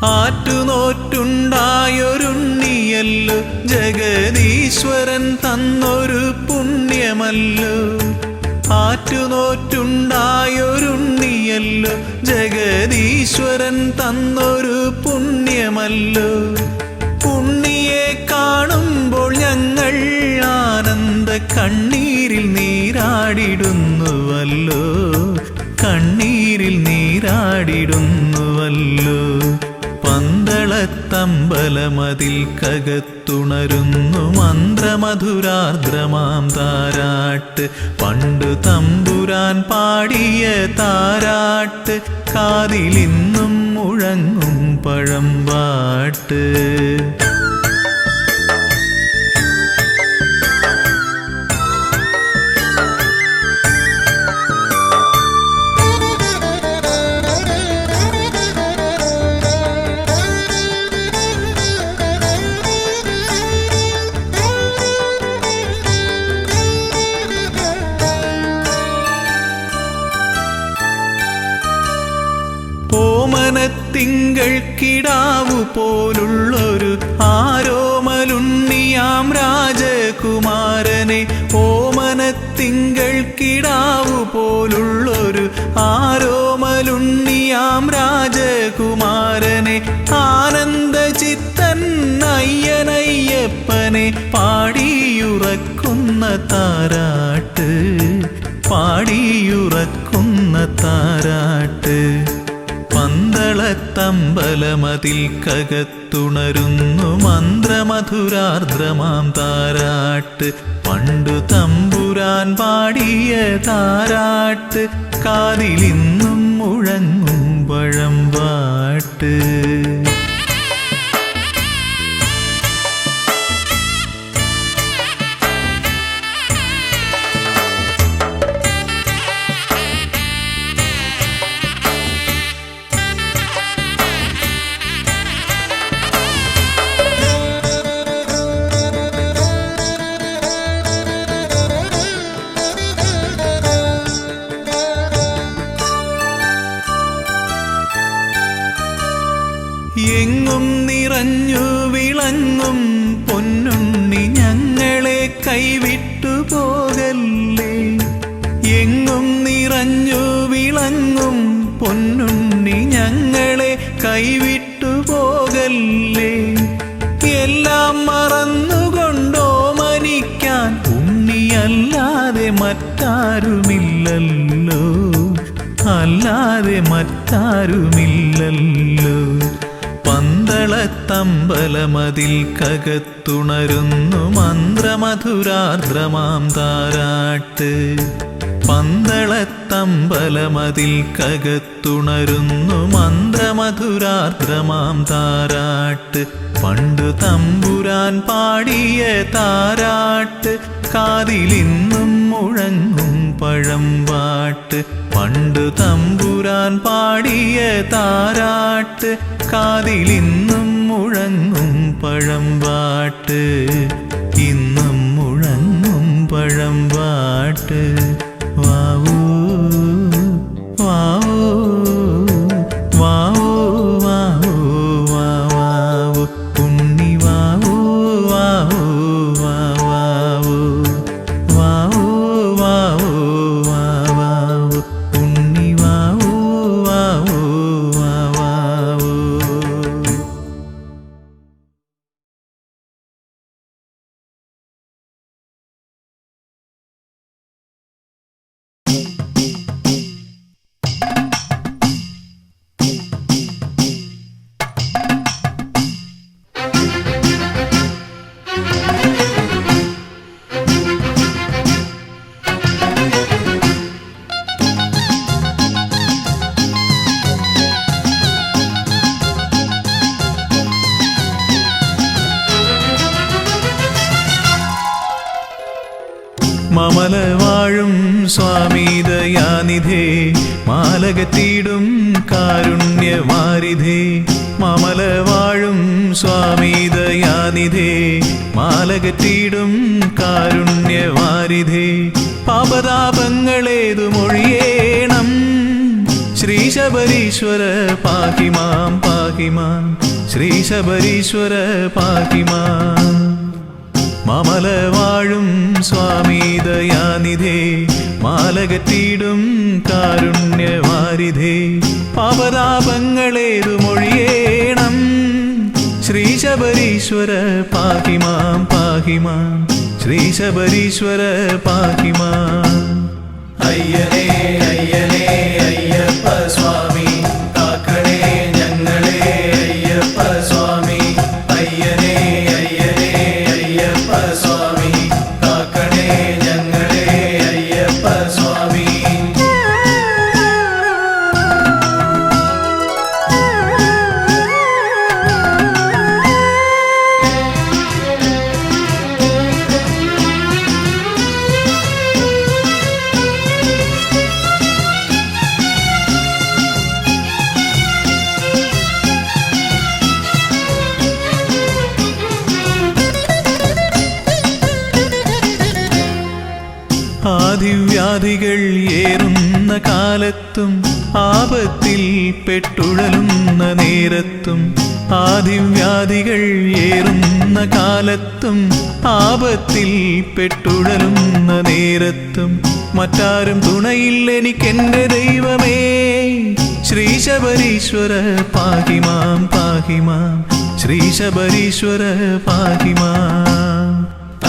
ആറ്റുനോറ്റുണ്ടായൊരുണ്ണിയല്ലോ ജഗദീശ്വരൻ തന്നൊരു പുണ്യമല്ലോ. ആറ്റുനോറ്റുണ്ടായൊരുണ്ണിയല്ലോ ജഗദീശ്വരൻ തന്നൊരു പുണ്യമല്ലോ. ഉണ്ണിയെ കാണുമ്പോൾ ഞങ്ങൾ ആനന്ദ കണ്ണീരിൽ നീരാടിടുന്നുവല്ലോ. കണ്ണീരിൽ നീരാടിടുന്നുവല്ലോ. പന്തളത്തമ്പലമതിൽ കകത്തുണരുന്നു മന്ത്രമധുരാർദ്രമാം താരാട്ട്. പണ്ടു തമ്പുരാൻ പാടിയ താരാട്ട് കാതിലിന്നും മുഴങ്ങും പഴംപാട്ട്. ഓമനത്തിങ്കൾ കിടാവു പോലുള്ളൊരു ആരോമലുണ്ണിയാം രാജകുമാരനെ. ഓമനത്തിങ്കൾ കിടാവു പോലുള്ളൊരു ആരോമലുണ്ണിയാം രാജകുമാരനെ. ആനന്ദചിത്തൻ അയ്യനയ്യപ്പനെ പാടിയുറക്കുന്ന താരാട്ട്. പാടിയുറക്കുന്ന താരാട്ട്. പന്തളത്തമ്പലമതിൽ കകത്തുണരുന്നു മന്ത്രമധുരാർദ്രമാം താരാട്ട്. പണ്ടു തമ്പുരാൻ പാടിയ താരാട്ട് കാതിലിന്നും മുഴങ്ങും പഴംപാട്ട്. എങ്ങും നിറഞ്ഞു വിളങ്ങും പൊന്നുണ്ണി ഞങ്ങളെ കൈവിട്ടു പോകല്ലേ. എങ്ങും നിറഞ്ഞു വിളങ്ങും പൊന്നുണ്ണി ഞങ്ങളെ കൈവിട്ടു പോകല്ലേ. എല്ലാം മറന്നുകൊണ്ടോ മനിക്കാൻ ഉണ്ണിയല്ലാതെ മറ്റാരുമില്ലല്ലോ. അല്ലാതെ മറ്റാരുമില്ലല്ലോ. പന്തളത്തമ്പലമതിൽ കകത്തുണരുന്നു മന്ത്രമധുരാർദ്രമാം താരാട്ട്. പന്തളത്തമ്പലമതിൽ കകത്തുണരുന്നു മന്ത്രമധുരാർദ്രമാം താരാട്ട്. പണ്ടു തമ്പുരാൻ പാടിയ താരാട്ട് കാതിലിന്നും മുഴങ്ങും പഴംപാട്ട് പണ്ടു തമ്പുരാൻ പാടിയ താരാട്ട് കാതിലിന്നും മുഴങ്ങും പഴംപാട്ട് ഇന്നും മുഴങ്ങും പഴംപാട്ട് വാവൂ വാവൂ വാവൂ വാവൂ വാവൂ ഉണ്ണി വാവൂ വാവൂ വാവൂ വാവൂ വാവൂ വാവൂ ഉണ്ണി വാവൂ വാവൂ വാവൂ. മമല വാഴും സ്വാമി ദയാനിധേ മാലകത്തിടും കാരുണ്യവാരിധേ മമല വാഴും സ്വാമി ദയാനിധേ മാലകത്തിടും കാരുണ്യവാരിധേ പാപതാപങ്ങളേതു മൊഴിയേണം ശ്രീ ശബരീശ്വര പാഹിമാം പാഹിമാം ശ്രീ ശബരീശ്വര പാഹിമാം മമല വാഴും സ്വാമി ദയാനിധേ മാലകത്തിടും കാരുണ്യവാരിധേ പാപതാപങ്ങളേതു മൊഴിയേണം ശ്രീ ശബരീശ്വര പാഹിമാം പാഹിമാം ശ്രീ ശബരീശ്വര പാഹിമാം. അയ്യനേ അയ്യനേ അയ്യപ്പ സ്വാമി കാക്കണേ ഞങ്ങളെ അയ്യപ്പ സ്വാമി അയ്യനേ അയ്യനേ അയ്യപ്പ സ്വാമി കാക്കണേ ഞങ്ങളെ അയ്യപ്പ സ്വാമി. ആദിവ്യാധികൾ ഏറുന്ന കാലത്തും ആപത്തിൽ പെട്ടുഴലുന്ന നേരത്തും ആദിവ്യാധികൾ ഏറുന്ന കാലത്തും ആപത്തിൽ പെട്ടുഴലുന്ന നേരത്തും മറ്റാരും തുണയില്ലെനിക്കെന്റെ ദൈവമേ ശ്രീ ശബരീശ്വര പാഹിമാം പാഹിമാം ശ്രീ ശബരീശ്വര പാഹിമാം.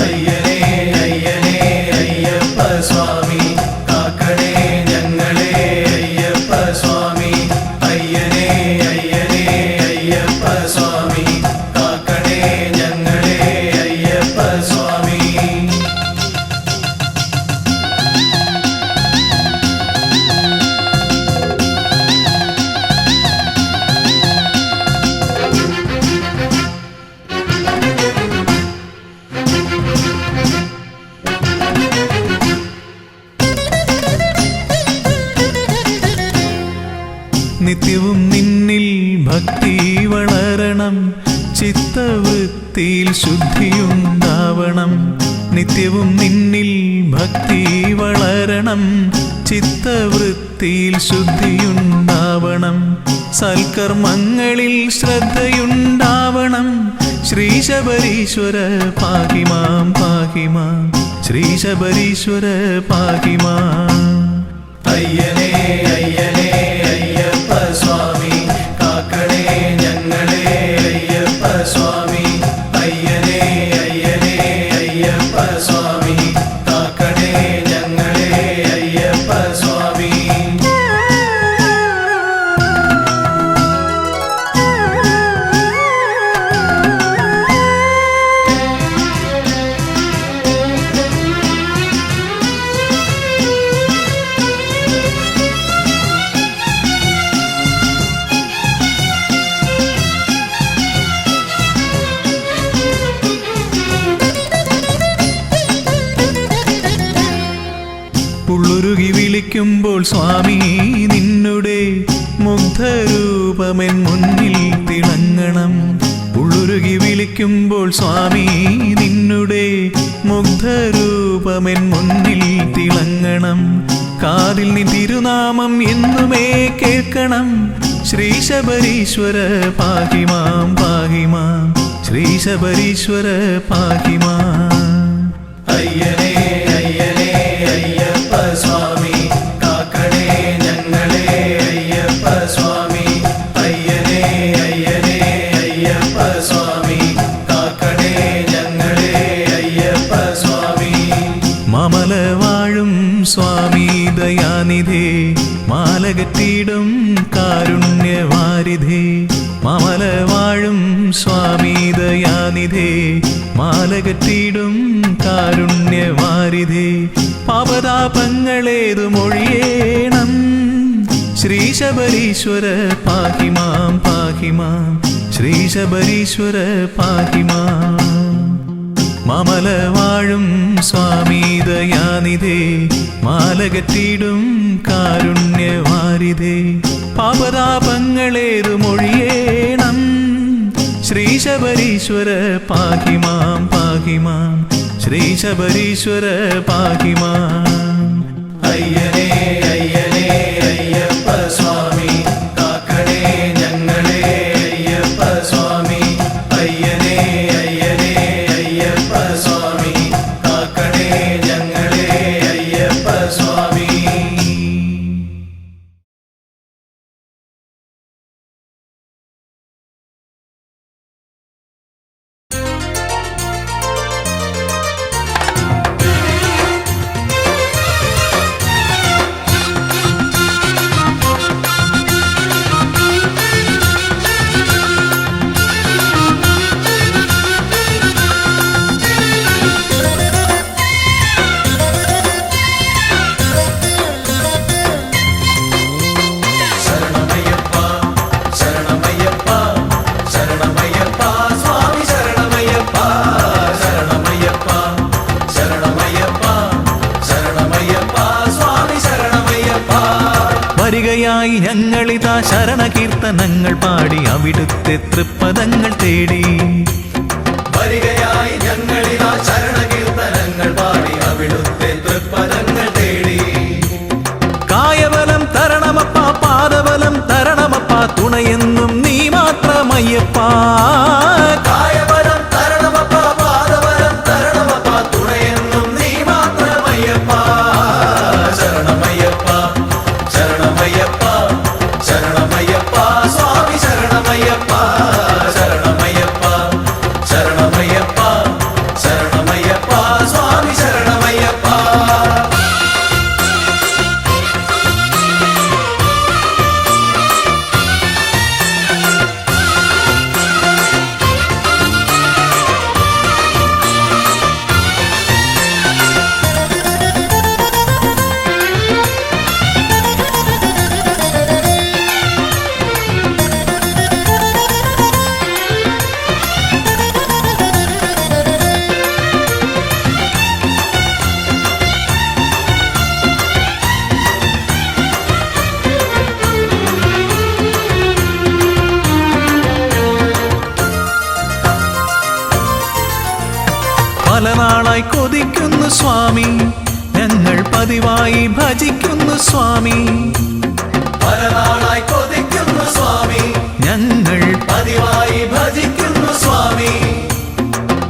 അയ്യനേ അയ്യനേ അയ്യപ്പ സ്വാമി കാക്കണേ ഞങ്ങളെ അയ്യപ്പ സ്വാമി അയ്യനേ അയ്യനേ അയ്യപ്പ സ്വാമി കാക്കണേ ഞങ്ങളെ അയ്യപ്പ സ്വാമി. നിത്യവും നിന്നിൽ ഭക്തി വളരണം ചിത്തവൃത്തിയിൽ ശുദ്ധിയുണ്ടാവണം നിത്യവും നിന്നിൽ ഭക്തി വളരണം ചിത്തവൃത്തിയിൽ ശുദ്ധിയുണ്ടാവണം സൽക്കർമ്മങ്ങളിൽ ശ്രദ്ധയുണ്ടാവണം ശ്രീ ശബരീശ്വര പാഹിമാം പാഹിമാം ശ്രീ ശബരീശ്വര പാഹിമാം. അയ്യനേ അയ്യനേ അയ്യപ്പ സ്വാമി കാക്കണേ ഞങ്ങളെ അയ്യപ്പ സ്വാമി അയ്യനേ അയ്യനേ അയ്യപ്പ സ്വാമി കാക്കണേ ഞങ്ങളെ അയ്യപ്പ സ്വാമി. ഉള്ളുരുകി വിളിക്കുമ്പോൾ സ്വാമി നിന്നുടെ മുഗ്ധരൂപമെൻ മുന്നിൽ തിളങ്ങണം. ഉള്ളുരുകി വിളിക്കുമ്പോൾ സ്വാമി നിന്നുടെ മുഗ്ധരൂപമെൻ മുന്നിൽ തിളങ്ങണം. കാതിൽ നീ തിരുനാമം എന്നുമേ കേൾക്കണം. ശ്രീ ശബരീശ്വര പാഹിമാം പാഹിമാം, ശ്രീ ശബരീശ്വര പാഹിമാം. അയ്യനേ അയ്യനേ അയ്യപ്പ സ്വാമി, കാക്കണേ ഞങ്ങളെ അയ്യപ്പ സ്വാമി. അയ്യനേ അയ്യനേ അയ്യപ്പ സ്വാമി, കാക്കണേ ഞങ്ങളെ അയ്യപ്പ സ്വാമി. മാമല വാഴും സ്വാമി ദയാനിധേ, മാലകറ്റിടും കാരുണ്യവാരിധേ. മാമല വാഴും സ്വാമി ദയാനിധേ, മാലകറ്റിടും കാരുണ്യവാരിധേ. പാപതാപങ്ങളേതു മൊഴിയേണം. ശ്രീ ശബരീശ്വര പാഹിമാം പാഹിമാം, ശ്രീ ശബരീശ്വര പാഹിമാം. മാമല വാഴും സ്വാമി ദയാനിധേ, മാലകറ്റിടും കാരുണ്യവാരിധേ. പാപതാപങ്ങളേതു മൊഴിയേണം. ശ്രീ ശബരീശ്വര പാഹിമാം പാഹിമാം, ശ്രീ ശബരീശ്വര പാഹിമാം. അയ്യനേ അയ്യനേ അയ്യപ്പ സ്വാമി, കാക്കണേ ഞങ്ങളെ അയ്യപ്പ സ്വാമി. അയ്യനേ അയ്യനേ അയ്യപ്പ സ്വാമി, കാക്കണേ ഞങ്ങളെ അയ്യപ്പ സ്വാമി. വരികയായി ഞങ്ങളിതാ ശരണകീർത്തനങ്ങൾ പാടി അവിടുത്തെ തൃപ്പദങ്ങൾ തേടി. വരികയായി ഞങ്ങളിതാ ശരണകീർത്തനങ്ങൾ പാടി അവിടുത്തെ തൃപ്പദങ്ങൾ തേടി. കായബലം തരണമപ്പ, പാദബലം തരണമപ്പ, തുണയെന്നും നീ മാത്രമയ്യപ്പ. കായബലം തരണമപ്പ, പാദബലം തരണമപ്പ, തുണയെന്നും നീ മാത്രമയ്യപ്പ. ശരണമയ്യപ്പ ശരണമയ്യപ്പ ശരണമയ്യപ്പ സ്വാമി ശരണമയ്യപ്പ. ശരണമയ്യപ്പ ശരണമയ്യപ്പ ശരണമയ്യപ്പ സ്വാമി ശരണമയ്യപ്പ. പല നാളായി കൊതിക്കുന്നു സ്വാമി, ഞങ്ങൾ പതിവായി ഭജിക്കുന്നു സ്വാമി. പല നാളായി കൊതിക്കുന്നു സ്വാമി, ഞങ്ങൾ പതിവായി ഭജിക്കുന്നു സ്വാമി.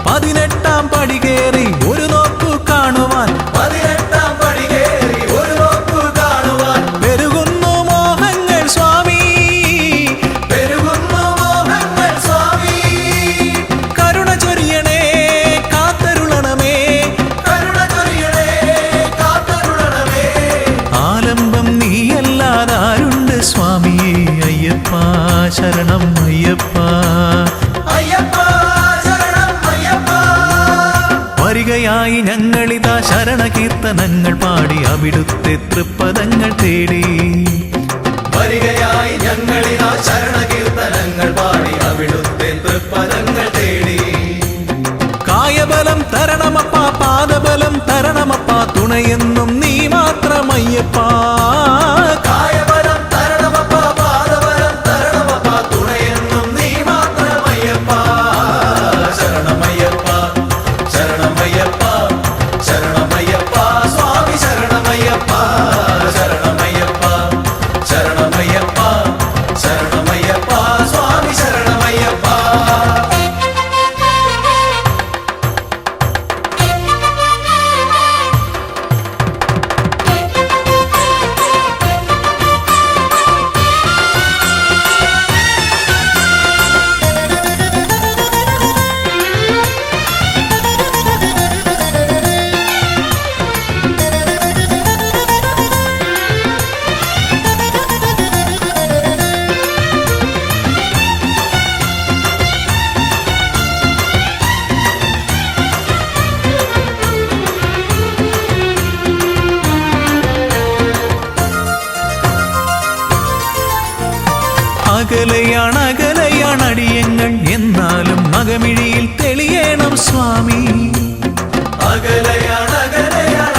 18-ാം പടി കേറി ഒരു നോക്കു കാണുവാൻ, 18-ാം പടി കേറി ഒരു നോക്കു കാണുവാൻ. പെരുകുന്നു മോഹങ്ങൾ സ്വാമി, പെരുകുന്നു മോഹങ്ങൾ സ്വാമി. കരുണ ചൊരിയണേ കാത്തരുളണമേ, കരുണ ചൊരിയണേ കാത്തരുളണമേ. ആലംബം നീയല്ലാതാരുണ്ട് സ്വാമിയേ. അയ്യപ്പ ശരണം അയ്യപ്പ. അയ്യപ്പ ശരണം അയ്യപ്പ. വരികയായി ഞങ്ങളിതാ ശരണകീർത്തനങ്ങൾ പാടി അവിടുത്തെ തൃപ്പദങ്ങൾ തേടി. വരികയായി ഞങ്ങളിതാ ശരണകീർത്തനങ്ങൾ പാടി അവിടുത്തെ തൃപ്പദങ്ങൾ തേടി. കായബലം തരണമപ്പ, പാദബലം തരണമപ്പ, തുണയെന്നും നീ മാത്രമയ്യപ്പാ. കായബലം തരണമപ്പ പാദബലം തരണമപ്പ തുണയെന്നും നീ മാത്രമയ്യപ്പ ശരണമയ്യപ്പ ശരണമയ്യപ്പ ശരണമയ്യപ്പ സ്വാമി ശരണമയ്യപ്പ ശരണമയ്യപ്പ ശരണമയ്യപ്പ ശരണമയ്യപ്പ സ്വാമി ശരണമയ്യപ്പ. അകലെയാണ് അടിയങ്ങൾ എന്നാലും മകമിഴിയിൽ തെളിയണം സ്വാമി. അകലയാണ്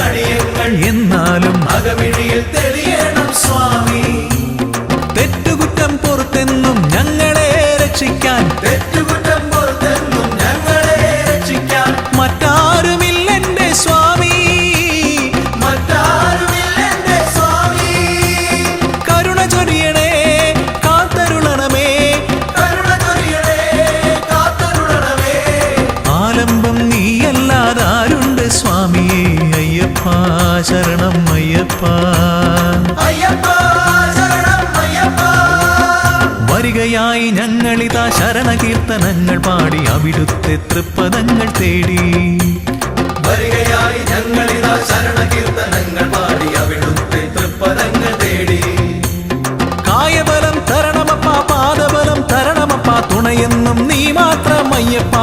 അടിയങ്ങൾ എന്നാലും അകമിഴിയിൽ തെളിയണം സ്വാമി. തെറ്റുകുറ്റം പുറത്തെന്നും ഞങ്ങളെ രക്ഷിക്കാൻ തെറ്റുകുറ്റം പുറത്തെന്നും ഞങ്ങളെ രക്ഷിക്കാൻ മറ്റാരുമില്ലെന്റെ സ്വാമി. മറ്റാരുമില്ലെന്റെ സ്വാമി. കരുണ ചൊരിയണേ കാത്തരുളണമേ. കരുണ ചൊരിയണേ കാത്തരുളണമേ. ആലംബം നീയല്ലാതാരുണ്ട് സ്വാമിയേ. അയ്യപ്പ ശരണം അയ്യപ്പ. അയ്യപ്പ ശരണം അയ്യപ്പ. വരികയായി ഞങ്ങളിതാ ശരണകീർത്തനങ്ങൾ പാടി അവിടുത്തെ തൃപ്പദങ്ങൾ തേടി. വരികയായി ഞങ്ങളിതാ ശരണകീർത്തനങ്ങൾ പാടി അവിടുത്തെ തൃപ്പദങ്ങൾ തേടി. കായബലം തരണമപ്പ പാദബലം തരണമപ്പ തുണയെന്നും നീ മാത്രമയ്യപ്പ.